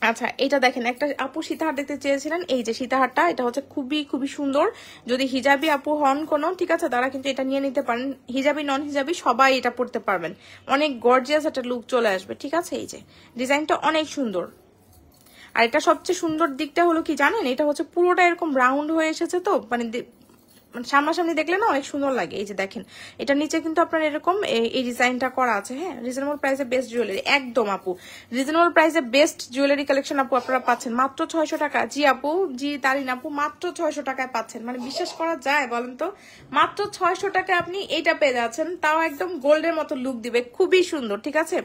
আচ্ছা এটা দেখেন একটা আপু সীতাহার দেখতে চেয়েছিলেন, এই যে সীতাহারটা, এটা হচ্ছে খুবই খুবই সুন্দর। যদি হিজাবি আপু হন কোনো, ঠিক আছে, তারা কিন্তু এটা নিয়ে নিতে পারেন। হিজাবি নন হিজাবি সবাই এটা পড়তে পারবেন, অনেক গর্জিয়াস একটা লুক চলে আসবে, ঠিক আছে। এই যে ডিজাইনটা অনেক সুন্দর। আর এটা সবচেয়ে সুন্দর দিকটা হলো কি জানেন, এটা হচ্ছে পুরোটা এরকম রাউন্ড হয়ে এসেছে, তো মানে সামনাসামনি দেখলে না অনেক সুন্দর লাগে। এই যে দেখেন, এটা নিচে কিন্তু আপনার এরকম এই ডিজাইনটা করা আছে। হ্যাঁ, রিজনেবল প্রাইসে বেস্ট জুয়েলারি, একদম আপু রিজনেবল প্রাইসে বেস্ট জুয়েলারি কালেকশন আপু আপনারা পাচ্ছেন মাত্র 600 টাকা। জি আপু, জি তারিন আপু, মাত্র 600 টাকায় পাচ্ছেন। মানে বিশ্বাস করা যায় বলেন তো, মাত্র 600 টাকায় আপনি এইটা পেয়ে যাচ্ছেন, তাও একদম গোল্ডের মতো লুক দিবে, খুবই সুন্দর। ঠিক আছে,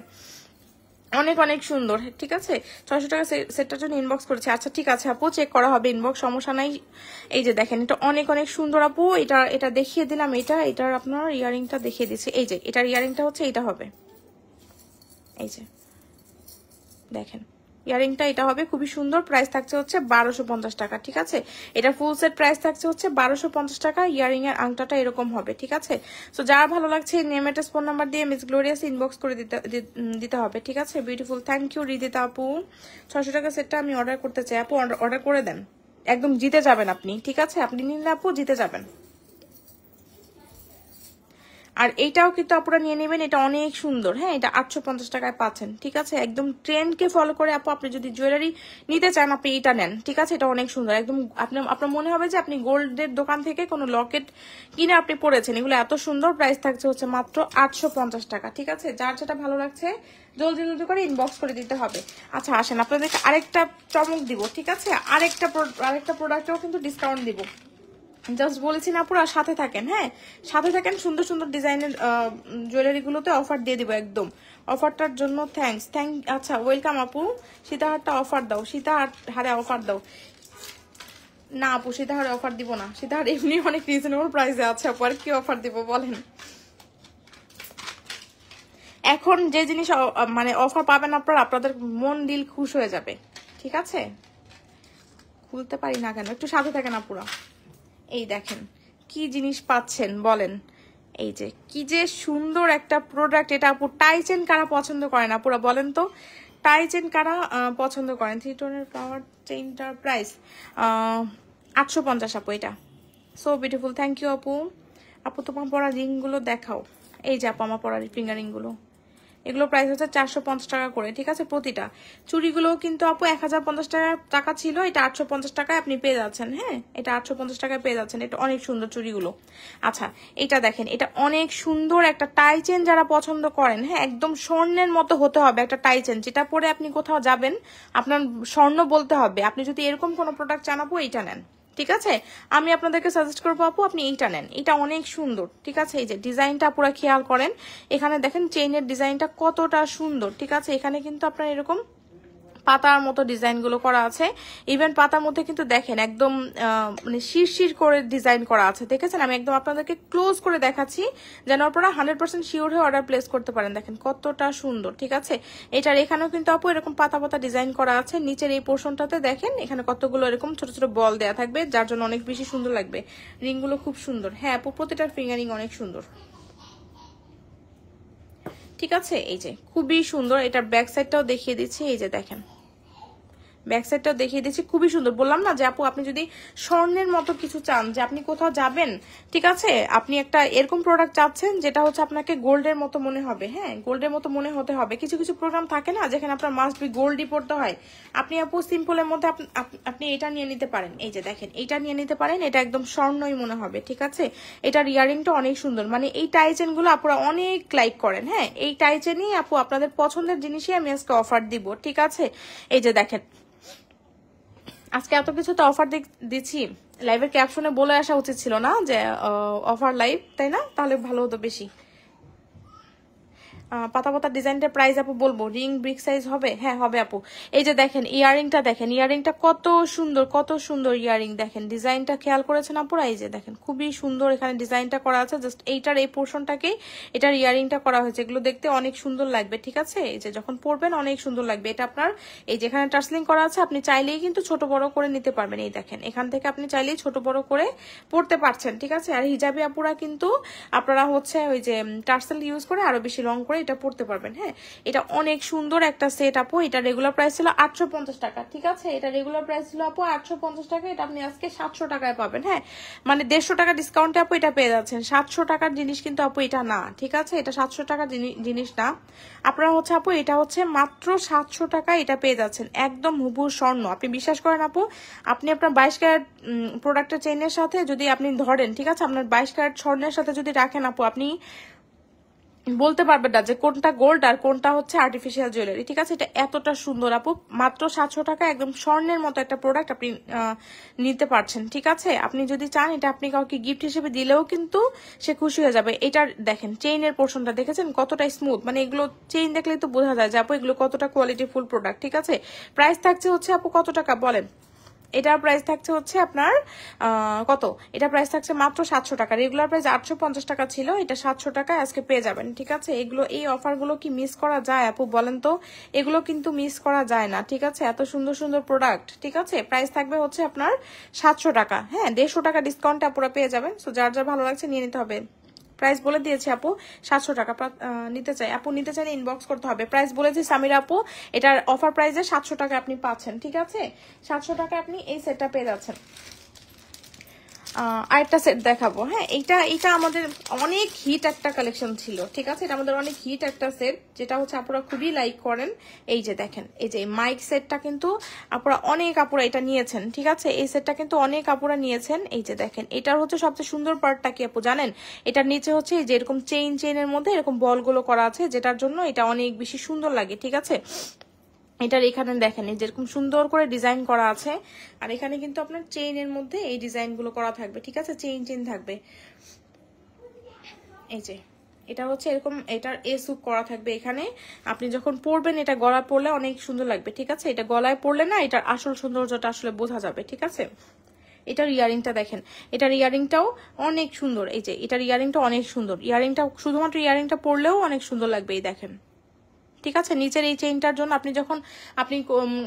অনেক অনেক সুন্দর। ঠিক আছে, 600 টাকা সেটটার জন্য ইনবক্স করেছে। আচ্ছা ঠিক আছে আপু, চেক করা হবে ইনবক্স, সমস্যা নাই। এই যে দেখেন, এটা অনেক অনেক সুন্দর আপু। এটা দেখিয়ে দিলাম, এটার আপনার ইয়ারিংটা দেখিয়ে দিচ্ছি। এই যে এটার ইয়ারিংটা হচ্ছে এটা হবে, এই যে দেখেন ইয়ারিংটা এটা হবে, খুবই সুন্দর। প্রাইস থাকছে হচ্ছে 1250 টাকা। ঠিক আছে, এটা ফুল সেট প্রাইস থাকছে হচ্ছে 1250 টাকা। ইয়ারিং এর আংটাটা এরকম হবে। ঠিক আছে, তো যারা ভালো লাগছে নেম অ্যাড্রেস ফোন নাম্বার দিয়ে মিস গ্লোরিয়াস ইনবক্স করে দিতে হবে। ঠিক আছে, বিউটিফুল, থ্যাংক ইউ রিদিতা আপু। 600 টাকা সেটটা আমি অর্ডার করতে চাই আপু, অর্ডার করে দেন, একদম জিতে যাবেন আপনি। ঠিক আছে, আপনি নিলে আপু জিতে যাবেন। আর এইটাও কিন্তু আপনারা নিয়ে নেবেন, এটা অনেক সুন্দর। হ্যাঁ, এটা 850 টাকায় পাচ্ছেন। ঠিক আছে, একদম ট্রেন্ডকে ফলো করে আপু আপনি যদি জুয়েলারি নিতে চান আপনি এটা নেন। ঠিক আছে, এটা অনেক সুন্দর, একদম আপনার মনে হবে যে আপনি গোল্ডের দোকান থেকে কোনো লকেট কিনে আপনি পরেছেন। এগুলো এত সুন্দর, প্রাইস থাকছে হচ্ছে মাত্র 850 টাকা। ঠিক আছে, যার যেটা ভালো লাগছে জলদি জলদি করে ইনবক্স করে দিতে হবে। আচ্ছা আসেন, আপনাদেরকে আরেকটা চমক দিব। ঠিক আছে, আরেকটা প্রোডাক্টেও কিন্তু ডিসকাউন্ট দিব। জাস্ট বলেছি না পুরো সাথে থাকেন। হ্যাঁ, সাথে থাকেন, সুন্দর সুন্দর ডিজাইনের জুয়েলারি গুলোতে অফার দিয়ে দিব একদম। অফারটার জন্য থ্যাঙ্কস। আচ্ছা ওয়েলকাম আপু। সীতাহারটা অফার দাও, সীতাহারে অফার দাও। না আপু, সীতাহারে অফার দিব না, সীতাহার এমনি অনেক রিজনেবল প্রাইসে আছে আপু, আর কি অফার দিব বলেন। এখন যে জিনিস মানে অফার পাবেন আপনাদের মন দিল খুশ হয়ে যাবে। ঠিক আছে, খুলতে পারি না কেন, একটু সাথে থাকেন আপুরা। এই দেখেন কি জিনিস পাচ্ছেন বলেন। এই যে কি যে সুন্দর একটা প্রোডাক্ট, এটা আপু টাই চেন কারা পছন্দ করেন আপুরা বলেন তো, টাই চেন কারা পছন্দ করেন। 3 টোনের পাওয়ার চেইনটার প্রাইস 850 আপু, এটা সো বিউটিফুল, থ্যাংক ইউ আপু। আপু তোমার পরা রিং গুলো দেখাও। এই যে আপু আমার পরা ফিঙ্গার রিং গুলো, এগুলো প্রাইস হচ্ছে 450 টাকা করে। ঠিক আছে, প্রতিটা চুড়িগুলো কিন্তু আপু 1050 টাকা ছিল, এটা 850 টাকায় আপনি পেয়ে যাচ্ছেন। হ্যাঁ, এটা 850 টাকায় পেয়ে যাচ্ছেন, এটা অনেক সুন্দর চুড়িগুলো। আচ্ছা এটা দেখেন, এটা অনেক সুন্দর একটা টাই চেন যারা পছন্দ করেন। হ্যাঁ, একদম স্বর্ণের মতো হতে হবে একটা টাই চেন, যেটা পরে আপনি কোথাও যাবেন আপনার স্বর্ণ বলতে হবে। আপনি যদি এরকম কোনো প্রোডাক্ট চান আপু এইটা নেন। ঠিক আছে, আমি আপনাদেরকে সাজেস্ট করবো আপু আপনি এইটা নেন, এটা অনেক সুন্দর। ঠিক আছে, এই যে ডিজাইনটা পুরো খেয়াল করেন, এখানে দেখেন চেইনের ডিজাইনটা কতটা সুন্দর। ঠিক আছে, এখানে কিন্তু আপনার এরকম পাতার মতো ডিজাইন গুলো করা আছে। ইভেন পাতার মধ্যে কিন্তু দেখেন একদম মানে শিরশির করে ডিজাইন করা আছে। দেখেছেন, আমি একদম আপনাদেরকে ক্লোজ করে দেখাচ্ছি যেন আপনারা 100% শিওর হয়ে অর্ডার প্লেস করতে পারেন। দেখেন কতটা সুন্দর। ঠিক আছে, এটার এখানেও কিন্তু আপু এরকম পাতা পাতা ডিজাইন করা আছে। নিচের এই পোর্শনটাতে দেখেন এখানে কতগুলো এরকম ছোট ছোট বল দেওয়া থাকবে, যার জন্য অনেক বেশি সুন্দর লাগবে। রিংগুলো খুব সুন্দর। হ্যাঁ আপু, প্রতিটার ফিঙ্গারিং অনেক সুন্দর। ঠিক আছে, এই যে খুবই সুন্দর। এটার ব্যাক সাইডটাও দেখিয়ে দিচ্ছি, এই যে দেখেন ব্যাক সাইডটাও দেখিয়ে দিচ্ছি, খুবই সুন্দর। বললাম না যে আপু আপনি যদি স্বর্ণের মতো কিছু চান, যে আপনি কোথাও যাবেন, ঠিক আছে, আপনি একটা এরকম প্রোডাক্ট চাচ্ছেন যেটা হচ্ছে আপনাকে গোল্ডের মতো মনে হবে। হ্যাঁ, গোল্ডের মতো মনে হতে হবে। কিছু কিছু প্রোগ্রাম থাকে না যেখানে আপনার মাস্ট বি গোল্ডই পড়তে হয়, আপনি আপু সিম্পলের মধ্যে আপনি এটা নিয়ে নিতে পারেন। এই যে দেখেন, এটা নিয়ে নিতে পারেন, এটা একদম স্বর্ণই মনে হবে। ঠিক আছে, এটার ইয়ারিংটা অনেক সুন্দর। মানে এই টাইচেন গুলো আপুরা অনেক লাইক করেন। হ্যাঁ, এই টাইচেনই আপু আপনাদের পছন্দের জিনিসই আমি আজকে অফার দিব। ঠিক আছে, এই যে দেখেন আজকে এত কিছু তো অফার দিচ্ছি, লাইভের ক্যাপশনে বলে আসা উচিত ছিল না যে অফার লাইভ, তাই না? তাহলে ভালো হতো বেশি। পাতা পাতা ডিজাইনটার প্রাইস আপু বলবো, রিং বিগ সাইজ হবে? হ্যাঁ হবে আপু। এই যে দেখেন ইয়ারিংটা, দেখেন ইয়ারিংটা কত সুন্দর, কত সুন্দর ইয়ারিং। দেখেন ডিজাইনটা খেয়াল করেছেন আপুরা, এই যে দেখেন খুবই সুন্দর এখানে ডিজাইনটা করা আছে। জাস্ট এইটার এই পোর্শনটাকেই এটার ইয়ারিংটা করা হয়েছে। এগুলো দেখতে অনেক সুন্দর লাগবে। ঠিক আছে, এই যে যখন পরবেন অনেক সুন্দর লাগবে। এটা আপনার এই যেখানে টার্সলিং করা আছে, আপনি চাইলেই কিন্তু ছোট বড় করে নিতে পারবেন। এই দেখেন এখান থেকে আপনি চাইলেই ছোট বড় করে পরতে পারছেন। ঠিক আছে, আর হিজাবি আপুরা কিন্তু আপনারা হচ্ছে ওই যে টার্সেল ইউজ করে আরো বেশি লং করে করে এটা পড়তে পারবেন। হ্যাঁ, এটা অনেক সুন্দর একটা সেট আপু। এটা রেগুলার প্রাইস ছিল 850 টাকা, ঠিক আছে? এটা রেগুলার প্রাইস ছিল আপু 850 টাকা, এটা আপনি আজকে 700 টাকায় পাবেন। হ্যাঁ, মানে 150 টাকা ডিসকাউন্টে আপু এটা পেয়ে যাচ্ছেন। 700 টাকার জিনিস কিন্তু আপু এটা না, ঠিক আছে? এটা 700 টাকার জিনিস না। আপনারা হচ্ছে আপু এটা হচ্ছে মাত্র 700 টাকা এটা পেয়ে যাচ্ছেন, একদম হুবহু স্বর্ণ। আপনি বিশ্বাস করেন আপু, আপনি আপনার 22 ক্যারেট প্রোডাক্টের চেইনের সাথে যদি আপনি ধরেন, ঠিক আছে, আপনার 22 ক্যারেট স্বর্ণের সাথে যদি রাখেন আপু, আপনি বলতে পারবেন না যে কোনটা গোল্ড আর কোনটা হচ্ছে আর্টিফিশিয়াল জুয়েলারি, ঠিক আছে? এটা এতটা সুন্দর আপু, মাত্র 700 টাকা একদম স্বর্ণের মতো একটা প্রোডাক্ট আপনি নিতে পারছেন, ঠিক আছে? আপনি যদি চান এটা আপনি কাউকে গিফট হিসেবে দিলেও কিন্তু সে খুশি হয়ে যাবে। এটার দেখেন চেইনের পোর্শনটা দেখেছেন কতটা স্মুথ, মানে এগুলো চেইন দেখলেই তো বোঝা যায় যে আপু এগুলো কতটা কোয়ালিটিফুল প্রোডাক্ট, ঠিক আছে? প্রাইস থাকছে হচ্ছে আপু কত টাকা বলেন? এটার প্রাইস থাকছে হচ্ছে আপনার কত, এটা প্রাইস থাকছে মাত্র 700 টাকা। রেগুলার প্রাইস 850 টাকা ছিল, এটা 700 টাকায় আজকে পেয়ে যাবেন, ঠিক আছে? এগুলো, এই অফারগুলো কি মিস করা যায় আপু বলেন তো? এগুলো কিন্তু মিস করা যায় না, ঠিক আছে? এত সুন্দর সুন্দর প্রোডাক্ট, ঠিক আছে? প্রাইস থাকবে হচ্ছে আপনার 700 টাকা। হ্যাঁ, 150 টাকা ডিসকাউন্টে আপুরা পেয়ে যাবেন। সো যার যার ভালো লাগছে নিয়ে নিতে হবে। প্রাইস বলে দিয়েছি আপু 700 টাকা। নিতে চাই আপু, নিতে চাইলে ইনবক্স করতে হবে। প্রাইস বলেছি সামিরা আপু, এটার অফার প্রাইসে 700 টাকা আপনি পাচ্ছেন, ঠিক আছে? 700 টাকা আপনি এই সেটটা পেয়ে যাচ্ছেন। আরেকটা সেট দেখাবো। হ্যাঁ, এইটা আমাদের অনেক হিট একটা কালেকশন ছিল, ঠিক আছে? এটা আমাদের অনেক হিট একটা সেট, যেটা হচ্ছে আপনারা খুবই লাইক করেন। এই যে দেখেন, এই যে মাইক সেটটা কিন্তু আপনারা অনেক আপুরা এটা নিয়েছেন, ঠিক আছে? এই সেটটা কিন্তু অনেক আপুরা নিয়েছেন। এই যে দেখেন, এটার হচ্ছে সবচেয়ে সুন্দর পার্টটা কি আপু জানেন? এটার নিচে হচ্ছে যে এরকম চেইনের মধ্যে এরকম বলগুলো করা আছে, যেটার জন্য এটা অনেক বেশি সুন্দর লাগে, ঠিক আছে? এটার এখানে দেখেন যেরকম সুন্দর করে ডিজাইন করা আছে, আর এখানে কিন্তু আপনার চেইনের মধ্যে এই ডিজাইন গুলো করা থাকবে, ঠিক আছে? চেইন থাকবে। এই যে এটা হচ্ছে এরকম, এটার এসুক করা থাকবে এখানে। আপনি যখন পরবেন এটা গলায় পরলে অনেক সুন্দর লাগবে, ঠিক আছে? এটা গলায় পরলে না এটার আসল সৌন্দর্যটা আসলে বোঝা যাবে, ঠিক আছে? এটার ইয়ারিংটা দেখেন, এটার ইয়ারিংটাও অনেক সুন্দর। এই যে এটার ইয়ারিংটা অনেক সুন্দর, ইয়ারিংটা শুধুমাত্র ইয়ারিংটা পরলেও অনেক সুন্দর লাগবে। এই দেখেন, ঠিক আছে? নিচের এই চেইনটার জন্য আপনি যখন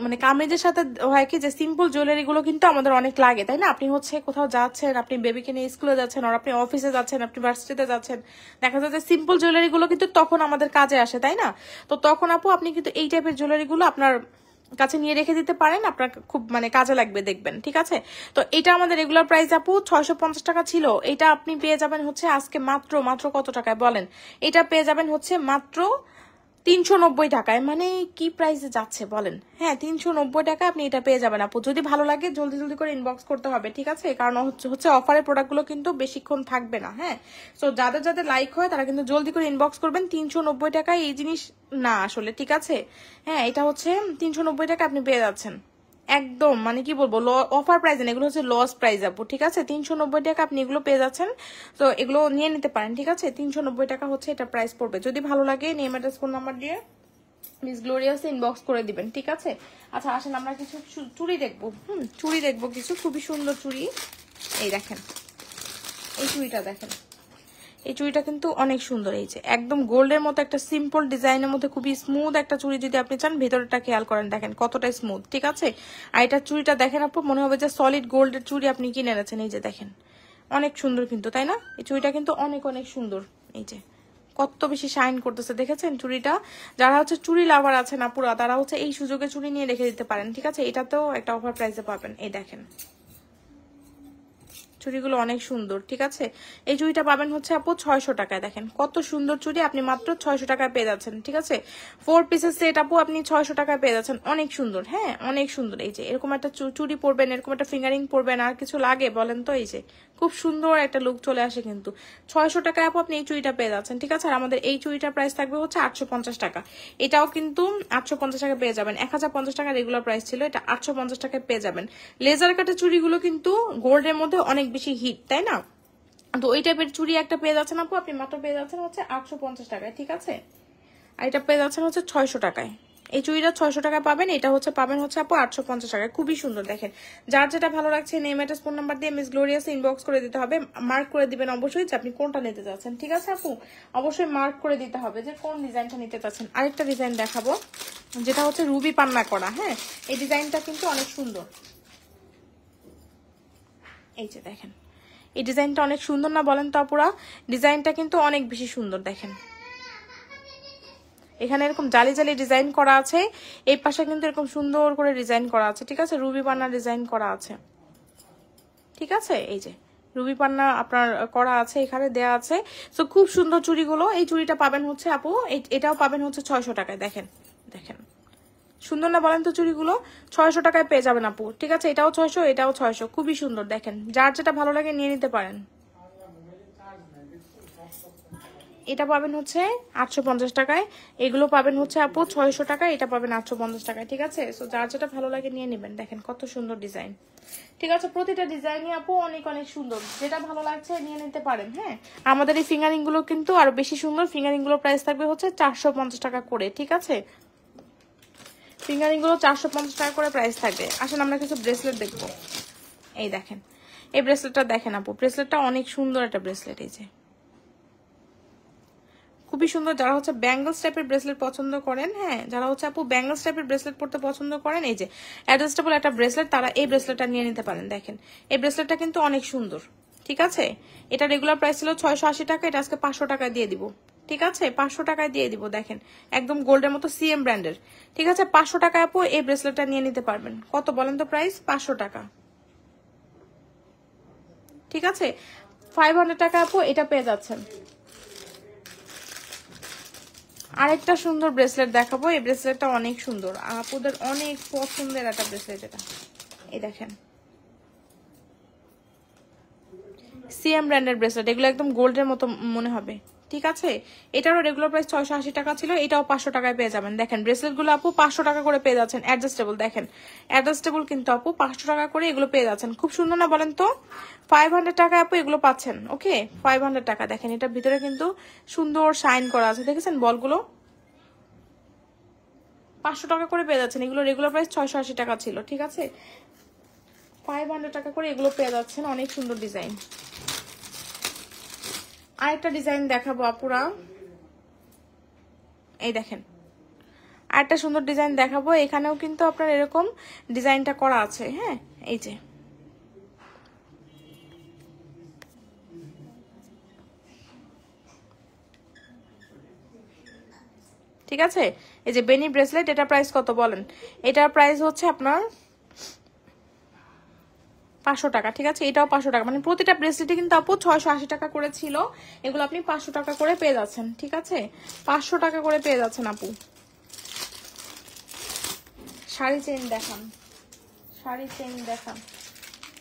মানে কামিজের সাথে হয় কি যে সিম্পল জুয়েলারি গুলো কিন্তু আমাদের অনেক লাগে, তাই না? আপনি হচ্ছে কোথাও যাচ্ছেন, আপনি বেবিকে নিয়ে স্কুলে যাচ্ছেন, আর আপনি অফিসে যাচ্ছেন, আপনি ভার্সিটিতে যাচ্ছেন, দেখা যায় যে সিম্পল জুয়েলারি গুলো কিন্তু তখন আমাদের কাজে আসে, তাই না? তো তখন আপু আপনি কিন্তু এই টাইপের জুয়েলারি গুলো আপনার কাছে নিয়ে রেখে দিতে পারেন, আপনার খুব মানে কাজে লাগবে দেখবেন, ঠিক আছে? তো এটা আমাদের রেগুলার প্রাইস আপু 650 টাকা ছিল, এটা আপনি পেয়ে যাবেন হচ্ছে আজকে মাত্র কত টাকায় বলেন? এটা পেয়ে যাবেন হচ্ছে মাত্র 390 টাকায়। মানে কি প্রাইসে যাচ্ছে বলেন? হ্যাঁ, 390 টাকা আপনি এটা পেয়ে যাবেন আপু। যদি ভালো লাগে জলদি করে ইনবক্স করতে হবে, ঠিক আছে? কারণ হচ্ছে অফারের প্রোডাক্টগুলো কিন্তু বেশিক্ষণ থাকবে না। হ্যাঁ, তো যাদের লাইক হয় তারা কিন্তু জলদি করে ইনবক্স করবেন। 390 টাকায় এই জিনিস না আসলে, ঠিক আছে? হ্যাঁ, এটা হচ্ছে 390 টাকা আপনি পেয়ে যাচ্ছেন একদম, মানে কি বলবো, অফার প্রাইস না, এগুলো হচ্ছে লস প্রাইস আপু, ঠিক আছে? 390 টাকা আপনি এগুলো পেয়ে যাচ্ছেন। তো এগুলো নিয়ে নিতে পারেন, ঠিক আছে? 390 টাকা হচ্ছে এটা প্রাইস পড়বে। যদি ভালো লাগে নেম অ্যাড্রেস ফোন নাম্বার দিয়ে মিস গ্লোরিয়াসে ইনবক্স করে দিবেন, ঠিক আছে? আচ্ছা আসেন আমরা কিছু চুড়ি দেখবো। চুড়ি দেখবো কিছু খুবই সুন্দর চুড়ি। এই দেখেন, এই চুড়িটা দেখেন, এই চুড়িটা কিন্তু অনেক সুন্দর। এই যে একদম গোল্ডের মতো একটা সিম্পল ডিজাইনের মধ্যে খুবই স্মুথ একটা চুড়ি, যদি আপনি চান ভেতরটা খেয়াল করেন, দেখেন কতটা স্মুথ, ঠিক আছে? আর এটা চুড়িটা দেখেন আপু, মনে হবে যে সলিড গোল্ডের চুড়ি আপনি কিনে এনেছেন। এই যে দেখেন অনেক সুন্দর কিন্তু, তাই না? এই চুড়িটা কিন্তু অনেক সুন্দর। এই যে কত বেশি শাইন করতেছে, দেখেছেন চুড়িটা? যারা হচ্ছে চুড়ি লাভার আছেন আপুরা, তারা হচ্ছে এই সুযোগে চুড়ি নিয়ে রেখে দিতে পারেন, ঠিক আছে? এটাতেও একটা অফার প্রাইসে পাবেন। এই দেখেন চুড়িগুলো অনেক সুন্দর, ঠিক আছে? এই চুড়িটা পাবেন হচ্ছে আপু 600 টাকায়। দেখেন কত সুন্দর চুড়ি, আপনি মাত্র 600 টাকায় পেয়ে যাচ্ছেন, ঠিক আছে? 4 পিসের সেট আপু আপনি 600 টাকায় পেয়ে যাচ্ছেন, অনেক সুন্দর। হ্যাঁ, অনেক সুন্দর। এই যে এরকম একটা চুড়ি পরবেন, এরকম একটা ফিঙ্গারিং পরবেন, আর কিছু লাগে বলেন তো? এই যে খুব সুন্দর একটা লুক চলে আসে কিন্তু। 600 টাকায় আপু আপনি এই চুড়িটা পেয়ে যাচ্ছেন, ঠিক আছে? আর আমাদের এই চুড়িটার প্রাইস থাকবে হচ্ছে 850 টাকা। এটাও কিন্তু 850 টাকা পেয়ে যাবেন। 1050 টাকা রেগুলার প্রাইস ছিল, এটা 850 টাকায় পেয়ে যাবেন। লেজার কাটা চুড়িগুলো কিন্তু গোল্ডের মধ্যে অনেক বেশি হিট, তাই না? তো ওই টাইপের চুড়ি একটা পেয়ে যাচ্ছেন আপু আপনি মাত্র পেয়ে যাচ্ছেন হচ্ছে 850 টাকায়, ঠিক আছে? আর এটা পেয়ে যাচ্ছেন হচ্ছে 600 টাকায়। এই চুড়িটা 600 টাকায় পাবেন, এটা হচ্ছে পাবেন হচ্ছে আপু 850 টাকায়। খুবই সুন্দর। দেখেন যার যেটা ভালো লাগছে নেম অ্যাড্রেস ফোন নাম্বার দিয়ে মিস গ্লোরিয়াসে ইনবক্স করে দিতে হবে। মার্ক করে দিবেন অবশ্যই যে আপনি কোনটা নিতে চাচ্ছেন, ঠিক আছে আপু? অবশ্যই মার্ক করে দিতে হবে যে কোন ডিজাইনটা নিতে চাচ্ছেন। আরেকটা ডিজাইন দেখাবো যেটা হচ্ছে রুবি পান্না করা। হ্যাঁ, এই ডিজাইনটা কিন্তু অনেক সুন্দর। এই যে দেখেন এই ডিজাইনটা অনেক সুন্দর না বলেন তো আপুরা? ডিজাইনটা কিন্তু অনেক বেশি সুন্দর। দেখেন এখানে এরকম জালি জালি ডিজাইন করা আছে, এই পাশে কিন্তু এরকম সুন্দর করে ডিজাইন করা আছে, ঠিক আছে, রুবি পান্না ডিজাইন করা আছে, ঠিক আছে। এই যে রুবি পান্না আপনার করা আছে, এখানে দেয়া আছে। তো খুব সুন্দর চুড়িগুলো। এই চুড়িটা পাবেন হচ্ছে আপু, এটাও পাবেন হচ্ছে 600 টাকায়। দেখেন দেখেন সুন্দর না বলেন তো? চুড়িগুলো 600 টাকায় পেয়ে যাবেন আপু, ঠিক আছে। এটাও 600, এটাও 600, খুবই সুন্দর। দেখেন যার যেটা ভালো লাগে নিয়ে নিতে পারেন। এটা পাবেন হচ্ছে 850 টাকায়, এগুলো পাবেন হচ্ছে আপু 600 টাকায়, এটা পাবেন 850 টাকায়, ঠিক আছে। সো যার যেটা ভালো লাগে নিয়ে নেবেন। দেখেন কত সুন্দর ডিজাইন, ঠিক আছে। প্রতিটা ডিজাইনই আপু অনেক অনেক সুন্দর, যেটা ভালো লাগছে নিয়ে নিতে পারেন। হ্যাঁ, আমাদের এই ফিঙ্গারিং গুলো কিন্তু আরো বেশি সুন্দর। ফিঙ্গারিং গুলোর প্রাইস থাকবে হচ্ছে 450 টাকা করে, ঠিক আছে। ফিঙ্গারিং গুলো 450 টাকা করে প্রাইস থাকবে। আসেন আমরা কিছু ব্রেসলেট দেখবো। এই দেখেন এই ব্রেসলেটটা দেখেন আপু, ব্রেসলেটটা অনেক সুন্দর একটা ব্রেসলেট। এই যে খুবই সুন্দর। যারা হচ্ছে ব্যাঙ্গলস টাইপের ব্রেসলেট পছন্দ করেন, হ্যাঁ, যারা হচ্ছে আপু ব্যাঙ্গলস টাইপের ব্রেসলেট পড়তে পছন্দ করেন, এই যে অ্যাডজাস্টেবল একটা ব্রেসলেট, তারা এই ব্রেসলেটটা নিয়ে নিতে পারেন। দেখেন এই ব্রেসলেটটা কিন্তু অনেক সুন্দর, ঠিক আছে। এটা রেগুলার প্রাইস ছিল 680 টাকা, এটা আজকে 500 টাকায় দিয়ে দিব, ঠিক আছে। 500 টাকায় দিয়ে দিব। দেখেন একদম গোল্ডের মতো, সিএম ব্র্যান্ডের, ঠিক আছে। 500 টাকায় আপু এই ব্রেসলেটটা নিয়ে নিতে পারবেন। কত বলেন তো প্রাইস? 500 টাকা, ঠিক আছে। 500 টাকা আপু এটা পেয়ে যাচ্ছেন। আরেকটা সুন্দর ব্রেসলেট দেখাবো। এই ব্রেসলেটটা অনেক সুন্দর, আপুদের অনেক পছন্দের একটা ব্রেসলেট এটা। এই দেখেন সিএম ব্র্যান্ডের ব্রেসলেট, এগুলো একদম গোল্ডের মতো মনে হবে, ঠিক আছে। এটারও রেগুলার প্রাইস 680 টাকা ছিল, এটাও 500 টাকায় পেয়ে যাবেন। দেখেন ব্রেসলেট গুলো আপু 500 টাকা করে পেয়ে যাচ্ছেন, অ্যাডজাস্টেবল। দেখেন অ্যাডজাস্টেবল কিন্তু আপু 500 টাকা করে এগুলো পেয়ে যাচ্ছেন। খুব সুন্দর না বলেন তো? 500 টাকা আপু এগুলো পাচ্ছেন, ওকে। 500 টাকা। দেখেন এটার ভিতরে কিন্তু সুন্দর শাইন করা আছে, দেখেছেন বলগুলো। 500 টাকা করে পেয়ে যাচ্ছেন। এগুলো রেগুলার প্রাইস 680 টাকা ছিল, ঠিক আছে। 500 টাকা করে এগুলো পেয়ে যাচ্ছেন। অনেক সুন্দর ডিজাইন। আরেকটা ডিজাইন দেখাবো আপুরা, এই দেখেন আরেকটা সুন্দর ডিজাইন দেখাবো। এখানেও কিন্তু আপনার এরকম ডিজাইনটা করা আছে, হ্যাঁ। এই যে ঠিক আছে, এই যে বেনি ব্রেসলেট, এটা প্রাইস কত বলেন? এটার প্রাইস হচ্ছে আপনার 500 টাকা, ঠিক আছে। এটাও 500 টাকা, মানে প্রতিটা ব্রেসলেটে কিন্তু আপু 680 টাকা করে ছিল, এগুলো আপনি 500 টাকা করে পেয়ে যাচ্ছেন, ঠিক আছে। 500 টাকা করে পেয়ে যাচ্ছেন আপু। শাড়ি চেইন দেখান, শাড়ি চেইন দেখান।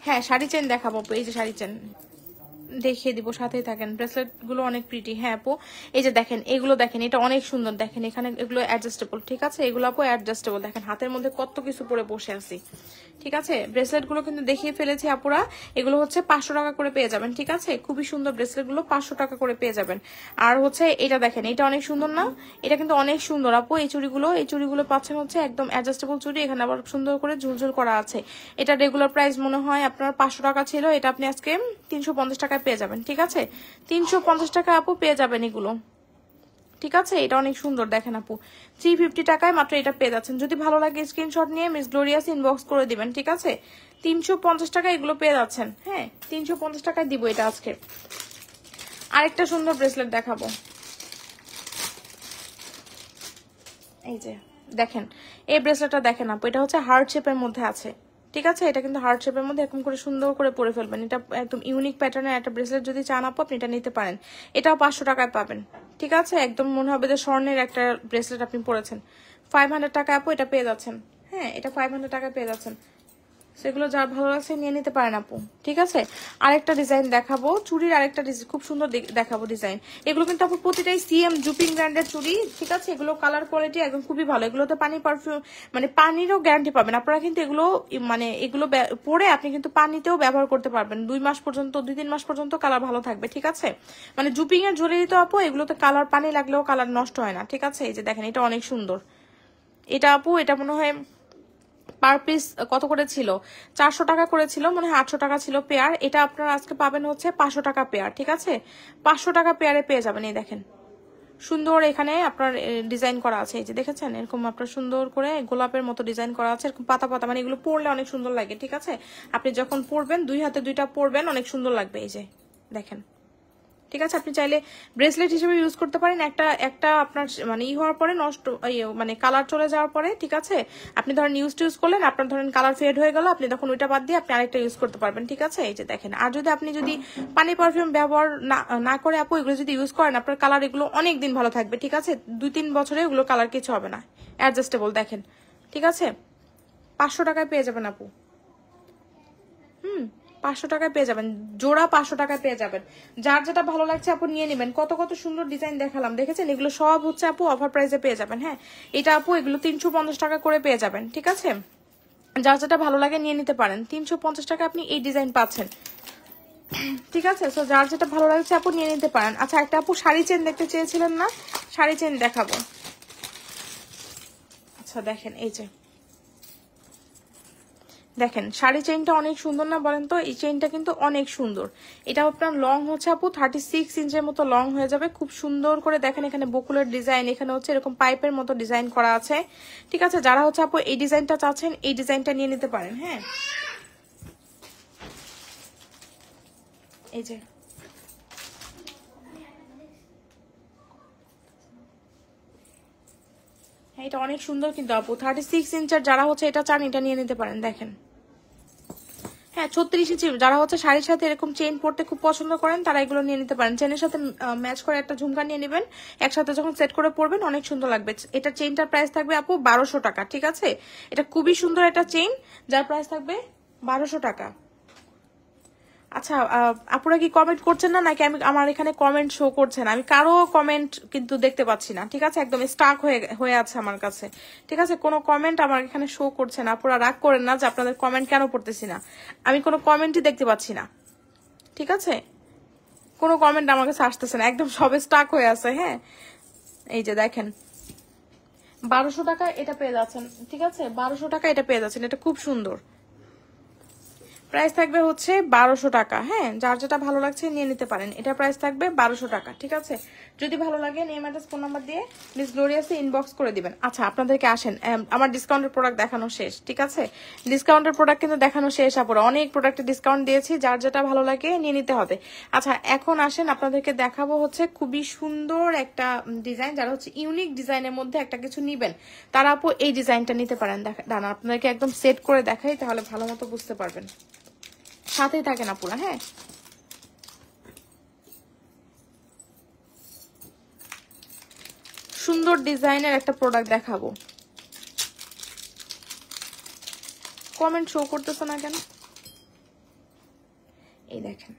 হ্যাঁ শাড়ি চেইন দেখাবো আপু, এই যে শাড়ি চেইন দেখিয়ে দিব, সাথেই থাকেন। ব্রেসলেট গুলো অনেক প্রিটি, হ্যাঁ আপু। এই যে দেখেন এগুলো, দেখেন এটা অনেক সুন্দর। দেখেন এখানে এগুলো অ্যাডজাস্টেবল, ঠিক আছে। এগুলো আপু অ্যাডজাস্টেবল। দেখেন হাতের মধ্যে কত কিছু পরে বসে আছি, ঠিক আছে। ব্রেসলেট গুলো কিন্তু দেখিয়ে ফেলেছি আপুরা, এগুলো হচ্ছে 500 টাকা করে পেয়ে যাবেন, ঠিক আছে। খুবই সুন্দর ব্রেসলেট গুলো 500 টাকা করে পেয়ে যাবেন। আর হচ্ছে এটা দেখেন, এটা অনেক সুন্দর না? এটা কিন্তু অনেক সুন্দর আপু। এই চুড়িগুলো পাচ্ছেন হচ্ছে একদম অ্যাডজাস্টেবল চুড়ি, এখানে আবার সুন্দর করে ঝুলঝুল করা আছে। এটা রেগুলার প্রাইস মনে হয় আপনার 500 টাকা ছিল, এটা আপনি আজকে 350 টাকায় পেয়ে যাবেন, ঠিক আছে। 350 টাকা আপু পেয়ে যাবেন এগুলো, ঠিক আছে। এটা অনেক সুন্দর। দেখেন আপু 350 টাকায় মাত্র এটা পেয়ে যাচ্ছেন। যদি ভালো লাগে স্ক্রিনশট নিয়ে মিস গ্লোরিয়াস ইনবক্স করে দিবেন, ঠিক আছে। 350 টাকা এগুলো পেয়ে যাচ্ছেন, হ্যাঁ 350 টাকায় দিব এটা আজকে। আরেকটা সুন্দর ব্রেসলেট দেখাবো, এই যে দেখেন এই ব্রেসলেটটা দেখেন আপু, এটা হচ্ছে হার্ট শেপের মধ্যে আছে, ঠিক আছে। এটা কিন্তু হার্ট শেপের মধ্যে এরকম করে সুন্দর করে পরে ফেলবেন। এটা একদম ইউনিক প্যাটার্নের একটা ব্রেসলেট, যদি চান আপু আপনি এটা নিতে পারেন। এটাও 500 টাকায় পাবেন, ঠিক আছে। একদম মনে হবে যে স্বর্ণের একটা ব্রেসলেট আপনি পরেছেন। 500 টাকা আপু এটা পেয়ে যাচ্ছেন, হ্যাঁ এটা 500 টাকায় পেয়ে যাচ্ছেন। সেগুলো যার ভালো লাগছে নিয়ে নিতে পারেন আপু, ঠিক আছে। আরেকটা ডিজাইন দেখাবো, চুড়ির আরেকটা খুব সুন্দর দেখাবো ডিজাইন। এগুলো কিন্তু আপু প্রতিটাই সিএম জুপিং ব্র্যান্ডের চুড়ি, ঠিক আছে। এগুলো কালার কোয়ালিটি একদম খুবই ভালো। এগুলোতে পানি পারফিউম মানে পানিরও গ্যারান্টি পাবেন আপনারা, কিন্তু এগুলো মানে এগুলো পরে আপনি কিন্তু পানিতেও ব্যবহার করতে পারবেন। 2-3 মাস পর্যন্ত কালার ভালো থাকবে, ঠিক আছে। মানে জুপিং এর ঝুলে দিতে আপু এগুলোতে কালার, পানি লাগলেও কালার নষ্ট হয় না, ঠিক আছে। এই যে দেখেন এটা অনেক সুন্দর। এটা আপু এটা মনে হয় পার পিস কত করে ছিল? 400 টাকা করে ছিল, মনে হয় 800 টাকা ছিল পেয়ার। এটা আপনারা আজকে পাবেন হচ্ছে 500 টাকা পেয়ার, ঠিক আছে। 500 টাকা পেয়ারে পেয়ে যাবেন। এই দেখেন সুন্দর এখানে আপনার ডিজাইন করা আছে, এই যে দেখেছেন এরকম আপনার সুন্দর করে গোলাপের মতো ডিজাইন করা আছে, এরকম পাতা পাতা, মানে এগুলো পরলে অনেক সুন্দর লাগে, ঠিক আছে। আপনি যখন পরবেন 2 হাতে 2টা পরবেন অনেক সুন্দর লাগবে। এই যে দেখেন ঠিক আছে, আপনি চাইলে ব্রেসলেট হিসেবে ইউজ করতে পারেন। একটা আপনার মানে হওয়ার পরে নষ্ট মানে কালার চলে যাওয়ার পরে, ঠিক আছে, আপনি ধরেন ইউজ করলেন, আপনার ধরেন কালার ফেড হয়ে গেল, আপনি তখন ওইটা বাদ দিয়ে আপনি আরেকটা ইউজ করতে পারবেন। ঠিক আছে, এই যে দেখেন। আর যদি আপনি যদি পানি পারফিউম ব্যবহার না করে আপু এগুলো যদি ইউজ করেন, আপনার কালার এগুলো অনেক দিন ভালো থাকবে। ঠিক আছে, 2-3 বছরে এগুলো কালার কিছু হবে না, অ্যাডজাস্টেবল। দেখেন, ঠিক আছে, 500 টাকায় পেয়ে যাবেন আপু। 500 টাকায় পেয়ে যাবেন, জোড়া 500 টাকায় পেয়ে যাবেন। যার যেটা ভালো লাগছে আপু নিয়ে নেবেন। কত কত সুন্দর ডিজাইন দেখালাম, দেখেছেন? এগুলো সব হচ্ছে আপু অফার প্রাইসে পেয়ে যাবেন। হ্যাঁ, এটা আপু এগুলো 350 টাকা করে পেয়ে যাবেন। ঠিক আছে, যার যেটা ভালো লাগে নিয়ে নিতে পারেন। 350 টাকা আপনি এই ডিজাইন পাচ্ছেন। ঠিক আছে, সো যার যেটা ভালো লাগছে আপু নিয়ে নিতে পারেন। আচ্ছা, একটা আপু শাড়ি চেন দেখতে চেয়েছিলেন না? শাড়ি চেন দেখাবো। আচ্ছা দেখেন, এই যে দেখেন, শাড়ি চেইনটা অনেক সুন্দর না বলেন তো? এই চেইনটা কিন্তু অনেক সুন্দর। এটা আপনার লং হচ্ছে আপু 36 ইঞ্চের মতো লং হয়ে যাবে। খুব সুন্দর করে দেখেন, এখানে বকুলের ডিজাইন, এখানে হচ্ছে এরকম পাইপের মতো ডিজাইন করা আছে। ঠিক আছে, যারা হচ্ছে আপু এই ডিজাইনটা চাচ্ছেন, এই ডিজাইনটা নিয়ে নিতে পারেন। হ্যাঁ, এই যে হ্যাঁ, এটা অনেক সুন্দর কিন্তু আপু। 36 ইঞ্চের যারা হচ্ছে এটা চান, এটা নিয়ে নিতে পারেন। দেখেন, হ্যাঁ 36 ইঞ্চি যারা হচ্ছে শাড়ির সাথে এরকম চেইন পরতে খুব পছন্দ করেন, তারা এগুলো নিয়ে নিতে পারেন। চেনের সাথে ম্যাচ করে একটা ঝুমকা নিয়ে নেবেন, একসাথে যখন সেট করে পরবেন অনেক সুন্দর লাগবে। এটা চেইনটার প্রাইস থাকবে আপু 1200 টাকা। ঠিক আছে, এটা খুবই সুন্দর একটা চেইন, যার প্রাইস থাকবে 1200 টাকা। আচ্ছা, আপুরা কি কমেন্ট করছেন না, নাকি আমার এখানে কমেন্ট শো করছেন? আমি কারো কমেন্ট কিন্তু দেখতে পাচ্ছি না। ঠিক আছে, একদম স্টাক হয়ে আছে আমার কাছে। ঠিক আছে, কোনো কমেন্ট আমার এখানে শো করছে না। আপুরা রাগ করেন না যে আপনাদের কমেন্ট কেন পড়তেছি না, আমি কোনো কমেন্টই দেখতে পাচ্ছি না। ঠিক আছে, কোনো কমেন্ট আমার কাছে আসতেছে না, একদম সবে স্টাক হয়ে আছে। হ্যাঁ, এই যে দেখেন, 1200 টাকা এটা পেয়ে যাচ্ছেন। ঠিক আছে, 1200 টাকা এটা পেয়ে যাচ্ছেন। এটা খুব সুন্দর, প্রাইস থাকবে হচ্ছে 1200 টাকা। হ্যাঁ, যার যেটা ভালো লাগছে নিয়ে নিতে পারেন। এটা প্রাইস থাকবে 1200 টাকা। ঠিক আছে, যদি ভালো লাগে নেম অ্যাড্রেস ফোন নাম্বার দিয়ে মিস গ্লোরিয়াসে ইনবক্স করে দিবেন। আচ্ছা, আপনাদেরকে আসেন, আমার ডিসকাউন্টের প্রোডাক্ট দেখানো শেষ। ঠিক আছে, ডিসকাউন্টের প্রোডাক্ট কিন্তু দেখানো শেষ আপুরা, অনেক প্রোডাক্টে ডিসকাউন্ট দিয়েছি, যার যেটা ভালো লাগে নিয়ে নিতে হবে। আচ্ছা, এখন আসেন, আপনাদেরকে দেখাবো হচ্ছে খুবই সুন্দর একটা ডিজাইন। যারা হচ্ছে ইউনিক ডিজাইনের মধ্যে একটা কিছু নিবেন, তারা আপু এই ডিজাইনটা নিতে পারেন। দাঁড়ান, আপনাদেরকে একদম সেট করে দেখাই, তাহলে ভালো মতো বুঝতে পারবেন। সাথেই থাকে না পুরা। হ্যাঁ, সুন্দর ডিজাইনের একটা প্রোডাক্ট দেখাবো। কমেন্ট শো করতেছে না কেন? এই দেখেন,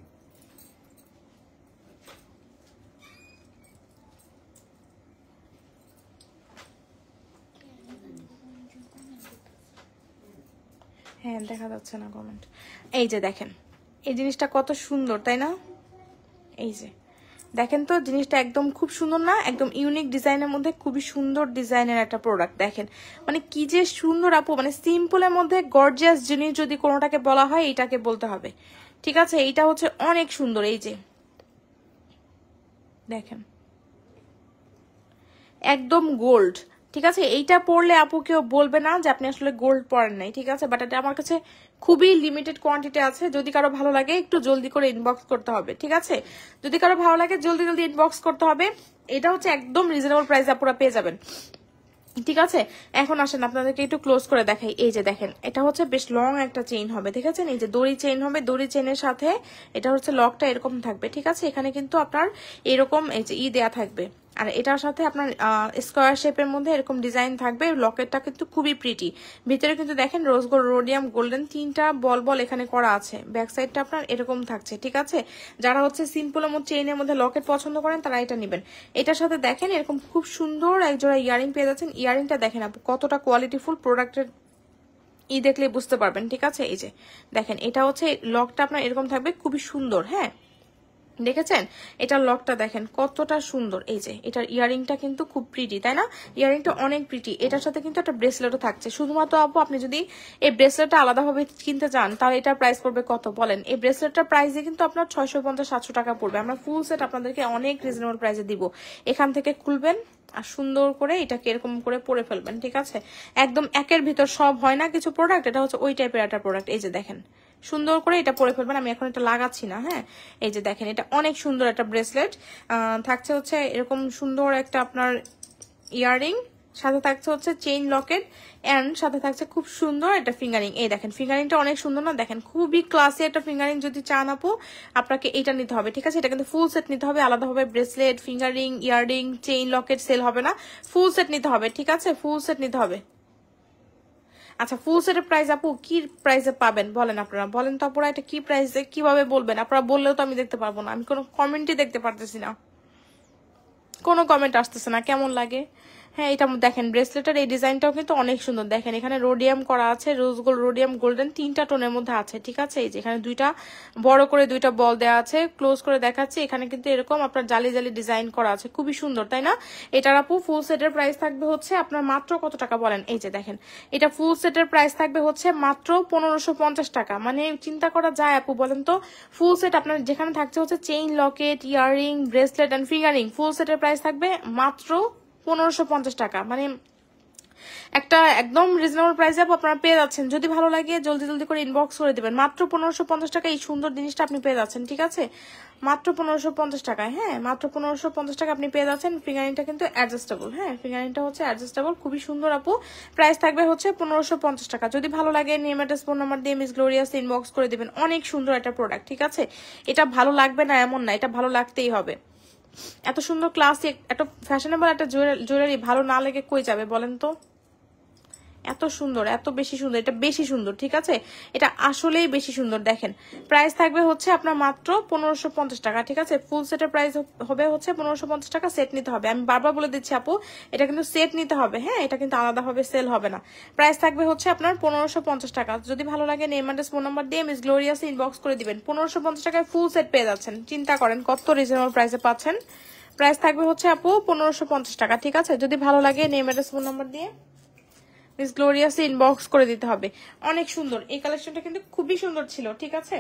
হ্যাঁ দেখা যাচ্ছে না কমেন্ট। এই যে দেখেন, এই জিনিসটা কত সুন্দর, তাই না? এই যে দেখেন তো, জিনিসটা একদম খুব সুন্দর না? একদম ইউনিক ডিজাইনের মধ্যে খুবই সুন্দর ডিজাইনের একটা প্রোডাক্ট। দেখেন মানে কি যে সুন্দর আপু, মানে সিম্পলের মধ্যে গর্জিয়াস জিনিস যদি কোনোটাকে বলা হয়, এটাকে বলতে হবে। ঠিক আছে, এইটা হচ্ছে অনেক সুন্দর। এই যে দেখেন, একদম গোল্ড। ঠিক আছে, এইটা পরলে আপু কেউ বলবে না যে আপনি আসলে গোল্ড পরেন নাই। ঠিক আছে, বাট এটা আমার কাছে খুবই লিমিটেড কোয়ান্টিটি আছে। যদি কারো ভালো লাগে একটু জলদি করে ইনবক্স করতে হবে। ঠিক আছে, যদি কারো ভালো লাগে জলদি জলদি ইনবক্স করতে হবে। এটা হচ্ছে একদম রিজনেবল প্রাইস আপুরা পেয়ে যাবেন। ঠিক আছে, এখন আসেন আপনাদেরকে একটু ক্লোজ করে দেখাই। এই যে দেখেন, এটা হচ্ছে বেশ লং একটা চেইন হবে, দেখেছেন? এই যে দড়ি চেইন হবে, দড়ি চেইনের সাথে এটা হচ্ছে লকটা এরকম থাকবে। ঠিক আছে, এখানে কিন্তু আপনার এরকম এই যে দেয়া থাকবে, আর এটার সাথে আপনার স্কোয়ার শেপের মধ্যে এরকম ডিজাইন থাকবে। লকেটটা কিন্তু খুবই প্রিটি, ভিতরে কিন্তু দেখেন রোজ গোল্ড, রোডিয়াম গোল্ডেন 3টা বল এখানে করা আছে। ব্যাক সাইডটা আপনার এরকম থাকছে। ঠিক আছে, যারা হচ্ছে সিম্পল চেইনের মধ্যে লকেট পছন্দ করেন, তারা এটা নেবেন। এটার সাথে দেখেন এরকম খুব সুন্দর একজোড়া ইয়ারিং পেয়ে যাচ্ছেন। ইয়ারিংটা দেখেন আপু কতটা কোয়ালিটিফুল, প্রোডাক্টের দেখলে বুঝতে পারবেন। ঠিক আছে, এই যে দেখেন, এটা হচ্ছে লকটা আপনার এরকম থাকবে, খুবই সুন্দর। হ্যাঁ, দেখেছেন এটার লকটা দেখেন কতটা সুন্দর। এই যে এটার ইয়ারিংটা কিন্তু খুব প্রিটি, তাই না? ইয়ারিংটা অনেক প্রিটি। এটার সাথে কিন্তু একটা ব্রেসলেটও থাকছে। শুধুমাত্র আপু আপনি যদি এই ব্রেসলেটটা আলাদাভাবে কিনতে চান, তাহলে এটার প্রাইস পড়বে কত বলেন? এই ব্রেসলেটটার প্রাইসে কিন্তু আপনার 650-700 টাকা পড়বে। আমরা ফুল সেট আপনাদেরকে অনেক রিজনেবল প্রাইসে দিব। এখান থেকে খুলবেন, আর সুন্দর করে এটাকে এরকম করে পরে ফেলবেন, ঠিক আছে? একদম একের ভিতর সব হয় না কিছু প্রোডাক্ট, এটা হচ্ছে ওই টাইপের একটা প্রোডাক্ট। এই যে দেখেন সুন্দর করে এটা পরে ফেলবেন, আমি এখন এটা লাগাচ্ছি না। হ্যাঁ, এই যে দেখেন এটা অনেক সুন্দর একটা ব্রেসলেট থাকছে হচ্ছে এরকম সুন্দর একটা আপনার ইয়াররিং, সাথে থাকছে হচ্ছে চেইন লকেট, এন্ড সাথে থাকছে খুব সুন্দর একটা ফিঙ্গারিং। এই দেখেন ফিঙ্গারিংটা অনেক সুন্দর না? দেখেন খুবই ক্লাসি একটা ফিঙ্গারিং। যদি চান আপু আপনাকে এটা নিতে হবে, ঠিক আছে? এটা কিন্তু ফুল সেট নিতে হবে, আলাদাভাবে bracelet, finger ring, earring, chain locket sale হবে না, ফুল সেট নিতে হবে, ঠিক আছে? ফুল সেট নিতে হবে। আচ্ছা, ফুল সেটের প্রাইস আপু কি প্রাইসে পাবেন বলেন? আপনারা বলেন তো আপুরা, এটা কি প্রাইসে কিভাবে বলবেন? আপনারা বললেও তো আমি দেখতে পারবো না, আমি কোনো কমেন্টই দেখতে পারতেছি না, কোনো কমেন্ট আসতেছে না। কেমন লাগে? হ্যাঁ, এটা দেখেন ব্রেসলেটের এই ডিজাইনটাও কিন্তু অনেক সুন্দর। দেখেন এখানে রোডিয়াম করা আছে, রোজ গোল্ড, রোডিয়াম গোল্ডেন, 3টা টোনের মধ্যে আছে, ঠিক আছে? এই যে এখানে দুইটা বড় করে 2টা বল দেওয়া আছে, ক্লোজ করে দেখাচ্ছি। এখানে কিন্তু এরকম আপনার জালি জালি ডিজাইন করা আছে, খুবই সুন্দর, তাই না? এটার আপু ফুল সেটের প্রাইস থাকবে হচ্ছে আপনার মাত্র কত টাকা বলেন? এই যে দেখেন এটা ফুল সেটের প্রাইস থাকবে হচ্ছে মাত্র 1550 টাকা। মানে চিন্তা করা যায় আপু, বলেন তো? ফুল সেট আপনার যেখানে থাকছে হচ্ছে chain locket, earring, bracelet and finger ring, full সেটের প্রাইস থাকবে মাত্র 1550 টাকা। মানে একটা একদম রিজনেবল প্রাইসে আপনারা পেয়ে যাচ্ছেন। যদি ভালো লাগে জলদি জলদি করে ইনবক্স করে দিবেন। মাত্র 1550 টাকা এই সুন্দর জিনিসটা আপনি পেয়ে যাচ্ছেন, ঠিক আছে? মাত্র 1550 টাকায়। হ্যাঁ, মাত্র 1550 টাকা আপনি পেয়ে যাচ্ছেন। ফিঙ্গারিংটা কিন্তু অ্যাডজাস্টেবল। হ্যাঁ, ফিঙ্গারিংটা হচ্ছে অ্যাডজাস্টেবল, খুবই সুন্দর আপু। প্রাইস থাকবে হচ্ছে 1550 টাকা। যদি ভালো লাগে নেম অ্যাড্রেস ফোন নাম্বার দিয়ে মিস গ্লোরিয়াস ইনবক্স করে দিবেন। অনেক সুন্দর একটা প্রোডাক্ট, ঠিক আছে? এটা ভালো লাগবে না এমন না, এটা ভালো লাগতেই হবে। এত সুন্দর ক্লাসিক এত ফ্যাশনেবল একটা জুয়েলারি ভালো না লেগে কই যাবে বলেন তো? এত সুন্দর, এত বেশি সুন্দর, এটা বেশি সুন্দর, ঠিক আছে? এটা আসলেই বেশি সুন্দর। দেখেন প্রাইস থাকবে হচ্ছে আপনার মাত্র 1550 টাকা, ঠিক আছে? ফুল সেটের প্রাইস হবে হচ্ছে 1550 টাকা। সেট নিতে হবে, আমি বারবার বলে দিচ্ছি আপু, এটা কিন্তু সেট নিতে হবে। হ্যাঁ, এটা কিন্তু আলাদাভাবে সেল হবে না। প্রাইস থাকবে হচ্ছে আপনার 1550 টাকা। যদি ভালো লাগে নেম অ্যাড্রেস ফোন নাম্বার দিয়ে মিস গ্লোরিয়াস ইনবক্স করে দিবেন। 1550 টাকায় ফুল সেট পেয়ে যাচ্ছেন। চিন্তা করেন কত রিজনেবল প্রাইসে পাচ্ছেন। প্রাইস থাকবে হচ্ছে আপু 1550 টাকা, ঠিক আছে? যদি ভালো লাগে নেম অ্যাড্রেস ফোন নাম্বার দিয়ে মিস গ্লোরিয়াসে ইনবক্স করে দিতে হবে। অনেক সুন্দর এই কালেকশনটা, কিন্তু খুবই সুন্দর ছিল, ঠিক আছে?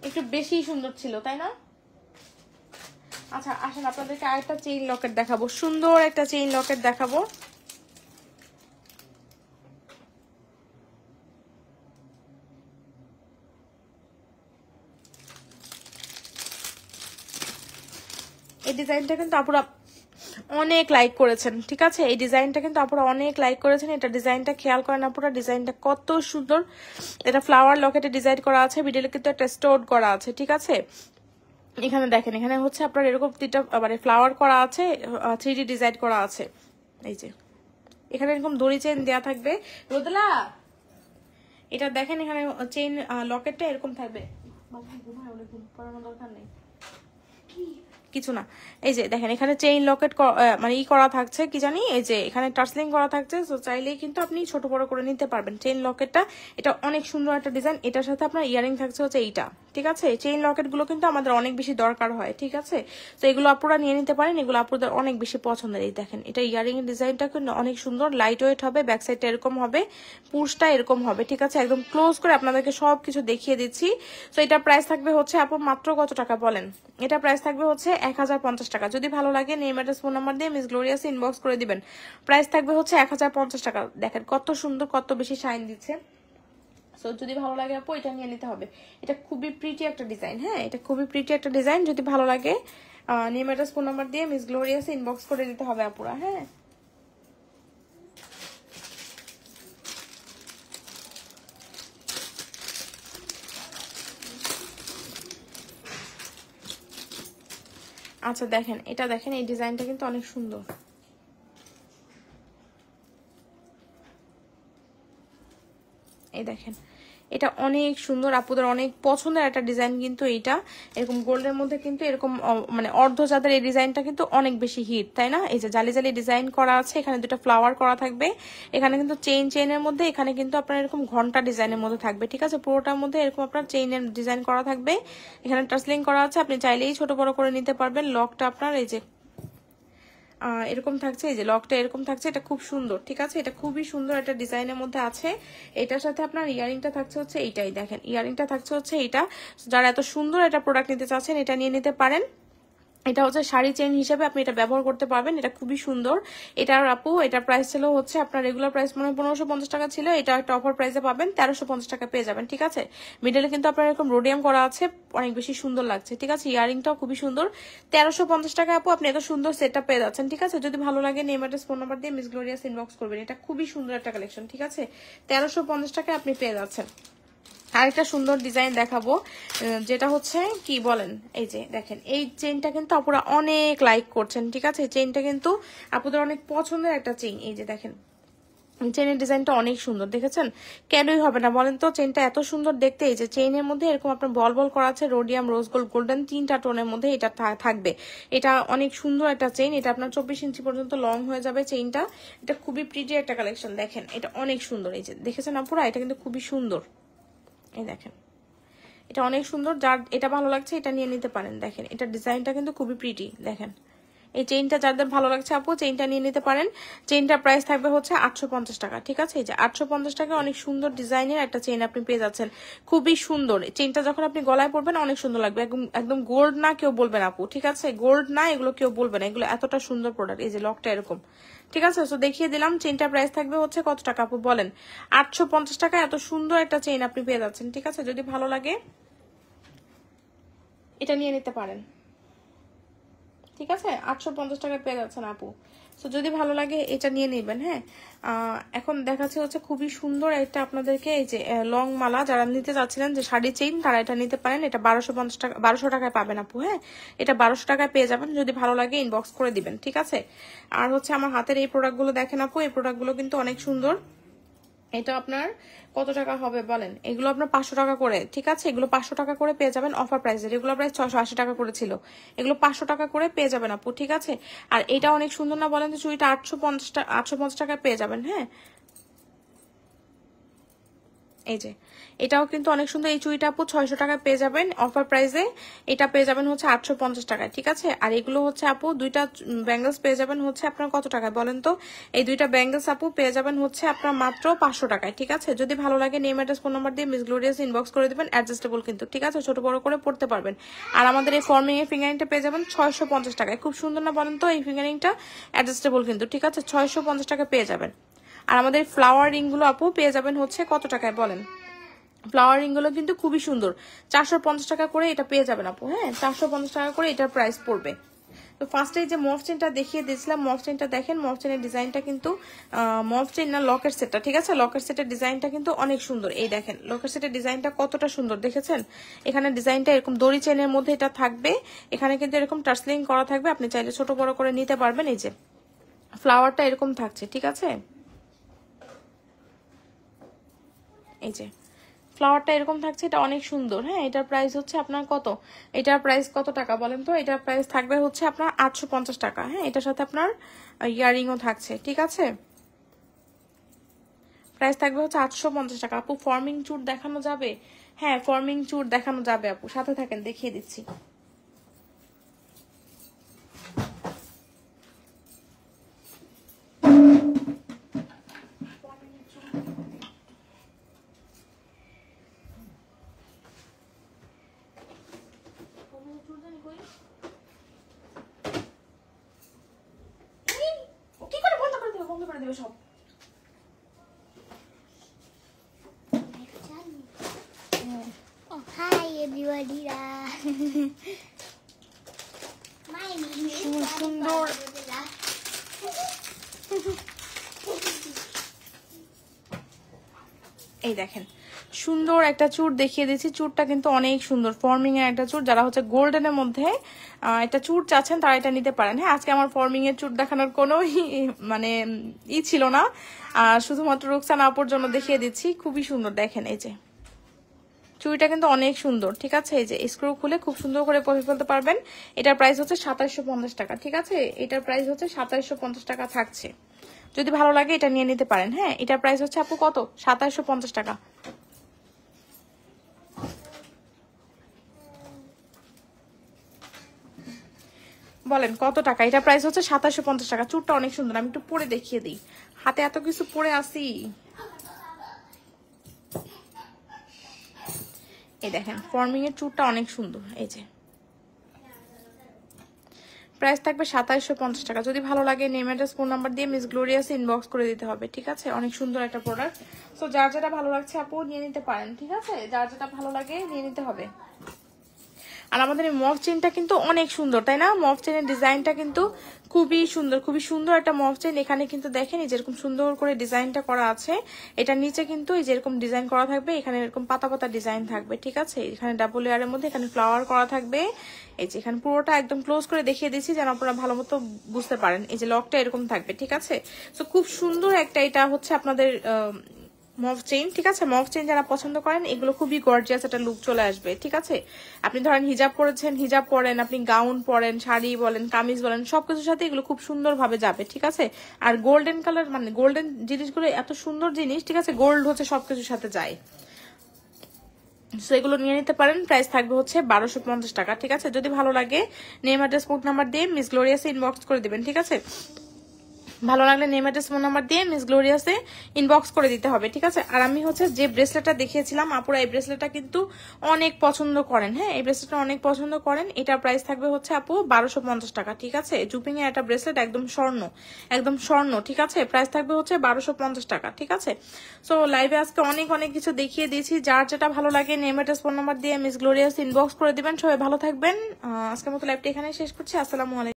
একটু বেশি সুন্দর ছিল, তাই না? আচ্ছা আসেন আপনাদেরকে আরেকটা চেইন লকেট দেখাবো, সুন্দর একটা চেইন লকেট দেখাবো। এই ডিজাইনটা কিন্তু আপুরা অনেক লাইক করেছেন, ঠিক আছে? এই ডিজাইনটা কিন্তু আপুরা অনেক লাইক করেছেন। এটা ডিজাইনটা খেয়াল করেন আপুরা, ডিজাইনটা কত সুন্দর। এটা ফ্লাওয়ার লকেটে ডিজাইন করা আছে, মিডলে কিন্তু একটা স্টোন করা আছে, ঠিক আছে? এখানে দেখেন এখানে হচ্ছে আপনার এরকম 3টা মানে ফ্লাওয়ার করা আছে, 3D ডিজাইন করা আছে। এই যে এখানে এরকম দড়ি চেইন দেওয়া থাকবে। রোদেলা এটা দেখেন এখানে চেইন লকেটটা এরকম থাকবে। দরকার নেই কিছু না। এই যে দেখেন এখানে চেইন লকেট মানে করা থাকছে, কি জানি এই যে এখানে টার্সলিং করা থাকছে। তো চাইলেই কিন্তু আপনি ছোট বড় করে নিতে পারবেন চেইন লকেটটা। এটা অনেক সুন্দর একটা ডিজাইন। এটার সাথে আপনার ইয়ারিং থাকছে হচ্ছে এইটা, ঠিক আছে? চেইন লকেট গুলো কিন্তু আমাদের অনেক বেশি দরকার হয়, ঠিক আছে? তো এগুলো আপুরা নিয়ে নিতে পারেন, এগুলো আপুদের অনেক বেশি পছন্দের। এই দেখেন এটা ইয়ারিং এর ডিজাইনটা কিন্তু অনেক সুন্দর, লাইট ওয়েট হবে, ব্যাক সাইডটা এরকম হবে, পুশটা এরকম হবে, ঠিক আছে? একদম ক্লোজ করে আপনাদেরকে সবকিছু দেখিয়ে দিচ্ছি। তো এটা প্রাইস থাকবে হচ্ছে আপু মাত্র কত টাকা বলেন? এটা প্রাইস থাকবে হচ্ছে 1050 টাকা। যদি ভালো লাগে নেম অ্যাড্রেস ফোন নাম্বার দিয়ে মিস গ্লোরিয়াস ইনবক্স করে দিবেন। প্রাইস থাকবে হচ্ছে 1050 টাকা। দেখেন কত সুন্দর, কত বেশি শাইন দিচ্ছে। সো যদি ভালো লাগে আপু এটা নিয়ে নিতে হবে। এটা খুবই প্রিটি একটা ডিজাইন। হ্যাঁ, এটা খুবই প্রিটি একটা ডিজাইন। যদি ভালো লাগে নেম অ্যাড্রেস ফোন নাম্বার দিয়ে মিস গ্লোরিয়াস ইনবক্স করে দিতে হবে আপুরা। হ্যাঁ, আচ্ছা দেখেন এটা দেখেন এই ডিজাইনটা কিন্তু অনেক সুন্দর। এই দেখেন এটা অনেক সুন্দর, আপুদের অনেক পছন্দের একটা ডিজাইন কিন্তু এইটা। এরকম গোল্ডের মধ্যে কিন্তু এরকম মানে অর্ধ চাঁদের এই ডিজাইনটা কিন্তু অনেক বেশি হিট, তাই না? এই যে জালি জালি ডিজাইন করা আছে, এখানে 2টা ফ্লাওয়ার করা থাকবে। এখানে কিন্তু চেইনের মধ্যে এখানে কিন্তু আপনার এরকম ঘন্টা ডিজাইনের মধ্যে থাকবে, ঠিক আছে? পুরোটার মধ্যে এরকম আপনার চেইনের ডিজাইন করা থাকবে। এখানে টার্সলিং করা আছে, আপনি চাইলেই ছোট বড় করে নিতে পারবেন। লকটা আপনার এই যে এরকম থাকছে, এই যে লকটা এরকম থাকছে। এটা খুব সুন্দর, ঠিক আছে? এটা খুবই সুন্দর একটা ডিজাইনের মধ্যে আছে। এটার সাথে আপনার ইয়ারিংটা থাকছে হচ্ছে এইটাই, দেখেন ইয়ারিংটা থাকছে হচ্ছে এইটা। যারা এত সুন্দর একটা প্রোডাক্ট নিতে চাচ্ছেন এটা নিয়ে নিতে পারেন। এটা হচ্ছে শাড়ি চেইন হিসেবে আপনি এটা ব্যবহার করতে পারবেন, এটা খুবই সুন্দর। এটার আপু এটার প্রাইস ছিল হচ্ছে আপনার রেগুলার প্রাইস মনে হয় 1550 টাকা ছিল, এটা একটা অফার প্রাইসে পাবেন 1350 টাকা পেয়ে যাবেন, ঠিক আছে। মিডলে কিন্তু আপনার এরকম রোডিয়াম করা আছে, অনেক বেশি সুন্দর লাগছে, ঠিক আছে। ইয়ারিংটাও খুবই সুন্দর। 1350 টাকা আপু আপনি এত সুন্দর সেটটা পেয়ে যাচ্ছেন, ঠিক আছে। যদি ভালো লাগে নেম অ্যাড্রেস ফোন নাম্বার দিয়ে মিস গ্লোরিয়াস ইনবক্স করবেন। এটা খুবই সুন্দর একটা কালেকশন, ঠিক আছে। 1350 টাকায় আপনি পেয়ে যাচ্ছেন। আরেকটা সুন্দর ডিজাইন দেখাবো, যেটা হচ্ছে কি বলেন, এই যে দেখেন এই চেইনটা কিন্তু আপুরা অনেক লাইক করছেন, ঠিক আছে। চেইনটা কিন্তু আপুদের অনেক পছন্দের একটা চেইন। এই যে দেখেন চেইনের ডিজাইনটা অনেক সুন্দর, দেখেছেন, কেনই হবে না বলেন তো। চেইনটা এত সুন্দর দেখতে। এই যে চেইনের মধ্যে এরকম আপনার বল বল করা আছে, রোডিয়াম, রোজ গোল্ড, গোল্ডেন, 3টা টোনের মধ্যে এটা থাকবে। এটা অনেক সুন্দর একটা চেইন। এটা আপনার 24 ইঞ্চি পর্যন্ত লং হয়ে যাবে চেইনটা। এটা খুবই প্রিটি একটা কালেকশন, দেখেন এটা অনেক সুন্দর। এই যে দেখেছেন আপুরা, এটা কিন্তু খুবই সুন্দর। এই দেখেন এটা অনেক সুন্দর, যার এটা ভালো লাগছে এটা নিয়ে নিতে পারেন। দেখেন এটা ডিজাইনটা কিন্তু খুবই প্রিটি। দেখেন এই চেইনটা যাদের ভালো লাগছে আপু চেইনটা নিয়ে নিতে পারেন। চেইনটার প্রাইস থাকবে হচ্ছে 850 টাকা, ঠিক আছে। এই যে 850 টাকা অনেক সুন্দর ডিজাইনের একটা চেইন আপনি পেয়ে যাচ্ছেন, খুবই সুন্দর। চেইনটা যখন আপনি গলায় পরবেন অনেক সুন্দর লাগবে। একদম গোল্ড না কেউ বলবেন আপু, ঠিক আছে, গোল্ড না এগুলো কেউ বলবেন, এগুলো এতটা সুন্দর প্রোডাক্ট। এই যে লকটা এরকম, ঠিক আছে। তো দেখিয়ে দিলাম। চেইনটার প্রাইস থাকবে হচ্ছে কত টাকা আপু বলেন? 850 টাকা এত সুন্দর একটা চেইন আপনি পেয়ে যাচ্ছেন, ঠিক আছে। যদি ভালো লাগে এটা নিয়ে নিতে পারেন, ঠিক আছে। 850 টাকায় পেয়ে যাচ্ছেন আপু। তো যদি ভালো লাগে এটা নিয়ে নেবেন। হ্যাঁ, এখন দেখাচ্ছে হচ্ছে খুবই সুন্দর একটা আপনাদেরকে, এই যে লং মালা যারা নিতে চাচ্ছিলেন যে শাড়ি চেইন, তারা এটা নিতে পারেন। এটা 1250 টাকা, 1200 টাকায় পাবেন আপু। হ্যাঁ, এটা 1200 টাকায় পেয়ে যাবেন। যদি ভালো লাগে ইনবক্স করে দিবেন, ঠিক আছে। আর হচ্ছে আমার হাতের এই প্রোডাক্টগুলো দেখেন আপু, এই প্রোডাক্টগুলো কিন্তু অনেক সুন্দর। এটা আপনার কত টাকা হবে বলেন? এগুলো আপনার 500 টাকা করে, ঠিক আছে। এগুলো 500 টাকা করে পেয়ে যাবেন অফার প্রাইসে। রেগুলার প্রাইস 680 টাকা করে ছিল, এগুলো 500 টাকা করে পেয়ে যাবেন আপু, ঠিক আছে। আর এটা অনেক সুন্দর না বলেন? তো চুড়িটা 850 টাকায় পেয়ে যাবেন। হ্যাঁ, এই যে এটাও কিন্তু অনেক সুন্দর। এই চুড়িটা আপু 600 টাকায় পেয়ে যাবেন অফার প্রাইসে। এটা পেয়ে যাবেন হচ্ছে 850 টাকায়, ঠিক আছে। আর এগুলো হচ্ছে আপু দুইটা ব্যাঙ্গলস পেয়ে যাবেন হচ্ছে আপনার কত টাকায় বলেন তো? এই দুইটা ব্যাঙ্গলস আপু পেয়ে যাবেন হচ্ছে আপনার মাত্র 500 টাকায়, ঠিক আছে। যদি ভালো লাগে নেম অ্যাড্রেস ফোন নাম্বার দিয়ে মিস গ্লোরিয়াস ইনবক্স করে দিবেন। অ্যাডজাস্টেবল কিন্তু, ঠিক আছে, ছোট বড় করে পড়তে পারবেন। আর আমাদের এই ফর্মিং এর ফিঙ্গারিংটা পেয়ে যাবেন 650 টাকায়। খুব সুন্দর না বলেন তো? এই ফিঙ্গারিংটা অ্যাডজাস্টেবল কিন্তু, ঠিক আছে, 650 টাকা পেয়ে যাবেন। আর আমাদের ফ্লাওয়ার রিং গুলো আপু পেয়ে যাবেন হচ্ছে কত টাকায় বলেন? ফ্লাওয়ারিং গুলো কিন্তু খুবই সুন্দর, 450 টাকা করে এটা পেয়ে যাবেন আপু। হ্যাঁ, 450 টাকা করে এটার প্রাইস পড়বে। তো ফার্স্টে যে মফ চেনটা দেখিয়ে দিয়েছিলাম, মফ চেনটা দেখেন, মফ চেনের ডিজাইনটা কিন্তু মফ চেন না লকেট সেটটা, ঠিক আছে। লকেট সেটের ডিজাইনটা কিন্তু অনেক সুন্দর। এই দেখেন লকেট সেটের ডিজাইনটা কতটা সুন্দর দেখেছেন। এখানে ডিজাইনটা এরকম দড়ি চেনের মধ্যে এটা থাকবে, এখানে কিন্তু এরকম টার্সলিং করা থাকবে, আপনি চাইলে ছোট বড় করে নিতে পারবেন। এই যে ফ্লাওয়ারটা এরকম থাকছে, ঠিক আছে। এই যে ফ্লাওয়ারটা এরকম থাকছে, এটা অনেক সুন্দর। হ্যাঁ, এটার প্রাইস হচ্ছে আপনার কত? এটার প্রাইস কত টাকা বলেন তো? এটার প্রাইস থাকবে হচ্ছে আপনার 850 টাকা। হ্যাঁ, এটার সাথে আপনার ইয়ারিংও থাকছে, ঠিক আছে। প্রাইস থাকবে হচ্ছে 850 টাকা। আপু ফর্মিং চুট দেখানো যাবে? হ্যাঁ, ফর্মিং চুট দেখানো যাবে আপু, সাথে থাকেন দেখিয়ে দিচ্ছি। কি করে বন্ধ করে দেবে? বন্ধ করে দেবে সব। Oh, hi everybody. My name is সুন্দর এই দেখেন সুন্দর একটা চুড় দেখিয়ে দিচ্ছি। চুড়টা কিন্তু অনেক সুন্দর, ফর্মিং এর একটা চুড়। যারা হচ্ছে গোল্ডেনের মধ্যে একটা চুড় চাচ্ছেন তারা এটা নিতে পারেন। হ্যাঁ, আজকে আমার ফর্মিং এর চুড় দেখানোর কোনো মানে ছিল না, শুধুমাত্র রুকসানা আপুর জন্য দেখিয়ে দিচ্ছি। খুবই সুন্দর দেখেন, এই যে চুড়িটা কিন্তু অনেক সুন্দর, ঠিক আছে। এই যে স্ক্রু খুলে খুব সুন্দর করে পরে ফেলতে পারবেন। এটার প্রাইস হচ্ছে 2750 টাকা, ঠিক আছে। এটার প্রাইস হচ্ছে 2750 টাকা থাকছে। যদি ভালো লাগে এটা নিয়ে নিতে পারেন। হ্যাঁ, এটার প্রাইস হচ্ছে আপু কত? 2750 টাকা। বলেন কত টাকা? এটা প্রাইস হচ্ছে 2750 টাকা। চুড়টা অনেক সুন্দর, আমি একটু পরে দেখিয়ে দিই। হাতে এত কিছু পরে আসি। এই দেখেন ফর্মিং এর চুড়টা অনেক সুন্দর। এই যে প্রাইস থাকবে 2750 টাকা। যদি ভালো লাগে নেম অ্যাড্রেস ফোন নাম্বার দিয়ে মিস গ্লোরিয়াস ইনবক্স করে দিতে হবে, ঠিক আছে? অনেক সুন্দর একটা প্রোডাক্ট। সো যার যেটা ভালো লাগছে আপু নিয়ে নিতে পারেন, ঠিক আছে? যার যেটা ভালো লাগে নিয়ে নিতে হবে। আর আমাদের এই মফ চেনটা কিন্তু অনেক সুন্দর, তাই না? মফ চেনের ডিজাইনটা কিন্তু খুবই সুন্দর, খুবই সুন্দর একটা মফ চেন। এখানে কিন্তু দেখেন এই যেরকম সুন্দর করে ডিজাইনটা করা আছে, এটার নিচে কিন্তু এই যেরকম ডিজাইন করা থাকবে, এখানে এরকম পাতা পাতা ডিজাইন থাকবে, ঠিক আছে? এখানে ডাবল লেয়ারের মধ্যে এখানে ফ্লাওয়ার করা থাকবে। এই যে এখানে পুরোটা একদম ক্লোজ করে দেখিয়ে দিচ্ছি যেন আপনারা ভালো মতো বুঝতে পারেন। এই যে লকটা এরকম থাকবে, ঠিক আছে? তো খুব সুন্দর একটা, এটা হচ্ছে আপনাদের মফ চেইন, ঠিক আছে? মফ চেইন যারা পছন্দ করেন এগুলো খুবই গর্জিয়াস একটা লুক চলে আসবে, ঠিক আছে? আপনি ধরেন হিজাব পরেছেন, হিজাব পরেন, আপনি গাউন পরেন, শাড়ি বলেন, কামিজ বলেন, সবকিছুর সাথে এগুলো খুব সুন্দরভাবে যাবে, ঠিক আছে? আর গোল্ডেন কালার মানে গোল্ডেন জিনিসগুলো এত সুন্দর জিনিস, ঠিক আছে? গোল্ড হচ্ছে সবকিছুর সাথে যায়। সো এগুলো নিয়ে নিতে পারেন। প্রাইস থাকবে হচ্ছে 1250 টাকা, ঠিক আছে? যদি ভালো লাগে নেম অ্যাড্রেস ফোন নাম্বার দিয়ে মিস গ্লোরিয়াসে ইনবক্স করে দিবেন, ঠিক আছে? ভালো লাগলে নেম অ্যাড্রেস ফোন নাম্বার দিয়ে মিস গ্লোরিয়াসে ইনবক্স করে দিতে হবে, ঠিক আছে? আর আমি হচ্ছে যে ব্রেসলেটটা দেখিয়েছিলাম আপুরা, এই ব্রেসলেটটা কিন্তু অনেক পছন্দ করেন, হ্যাঁ? এই ব্রেসলেটটা অনেক পছন্দ করেন। এটার প্রাইস থাকবে হচ্ছে আপু 1250 টাকা, ঠিক আছে? জুপিং এর একটা ব্রেসলেট, একদম স্বর্ণ, একদম স্বর্ণ, ঠিক আছে? প্রাইস থাকবে হচ্ছে 1250 টাকা, ঠিক আছে? সো লাইভে আজকে অনেক অনেক কিছু দেখিয়ে দিয়েছি। যার যেটা ভালো লাগে নেম অ্যাড্রেস ফোন নাম্বার দিয়ে মিস গ্লোরিয়াস ইনবক্স করে দিবেন। সবাই ভালো থাকবেন। আজকের মতো লাইভটা এখানে শেষ করছি। আসসালামু আলাইকুম।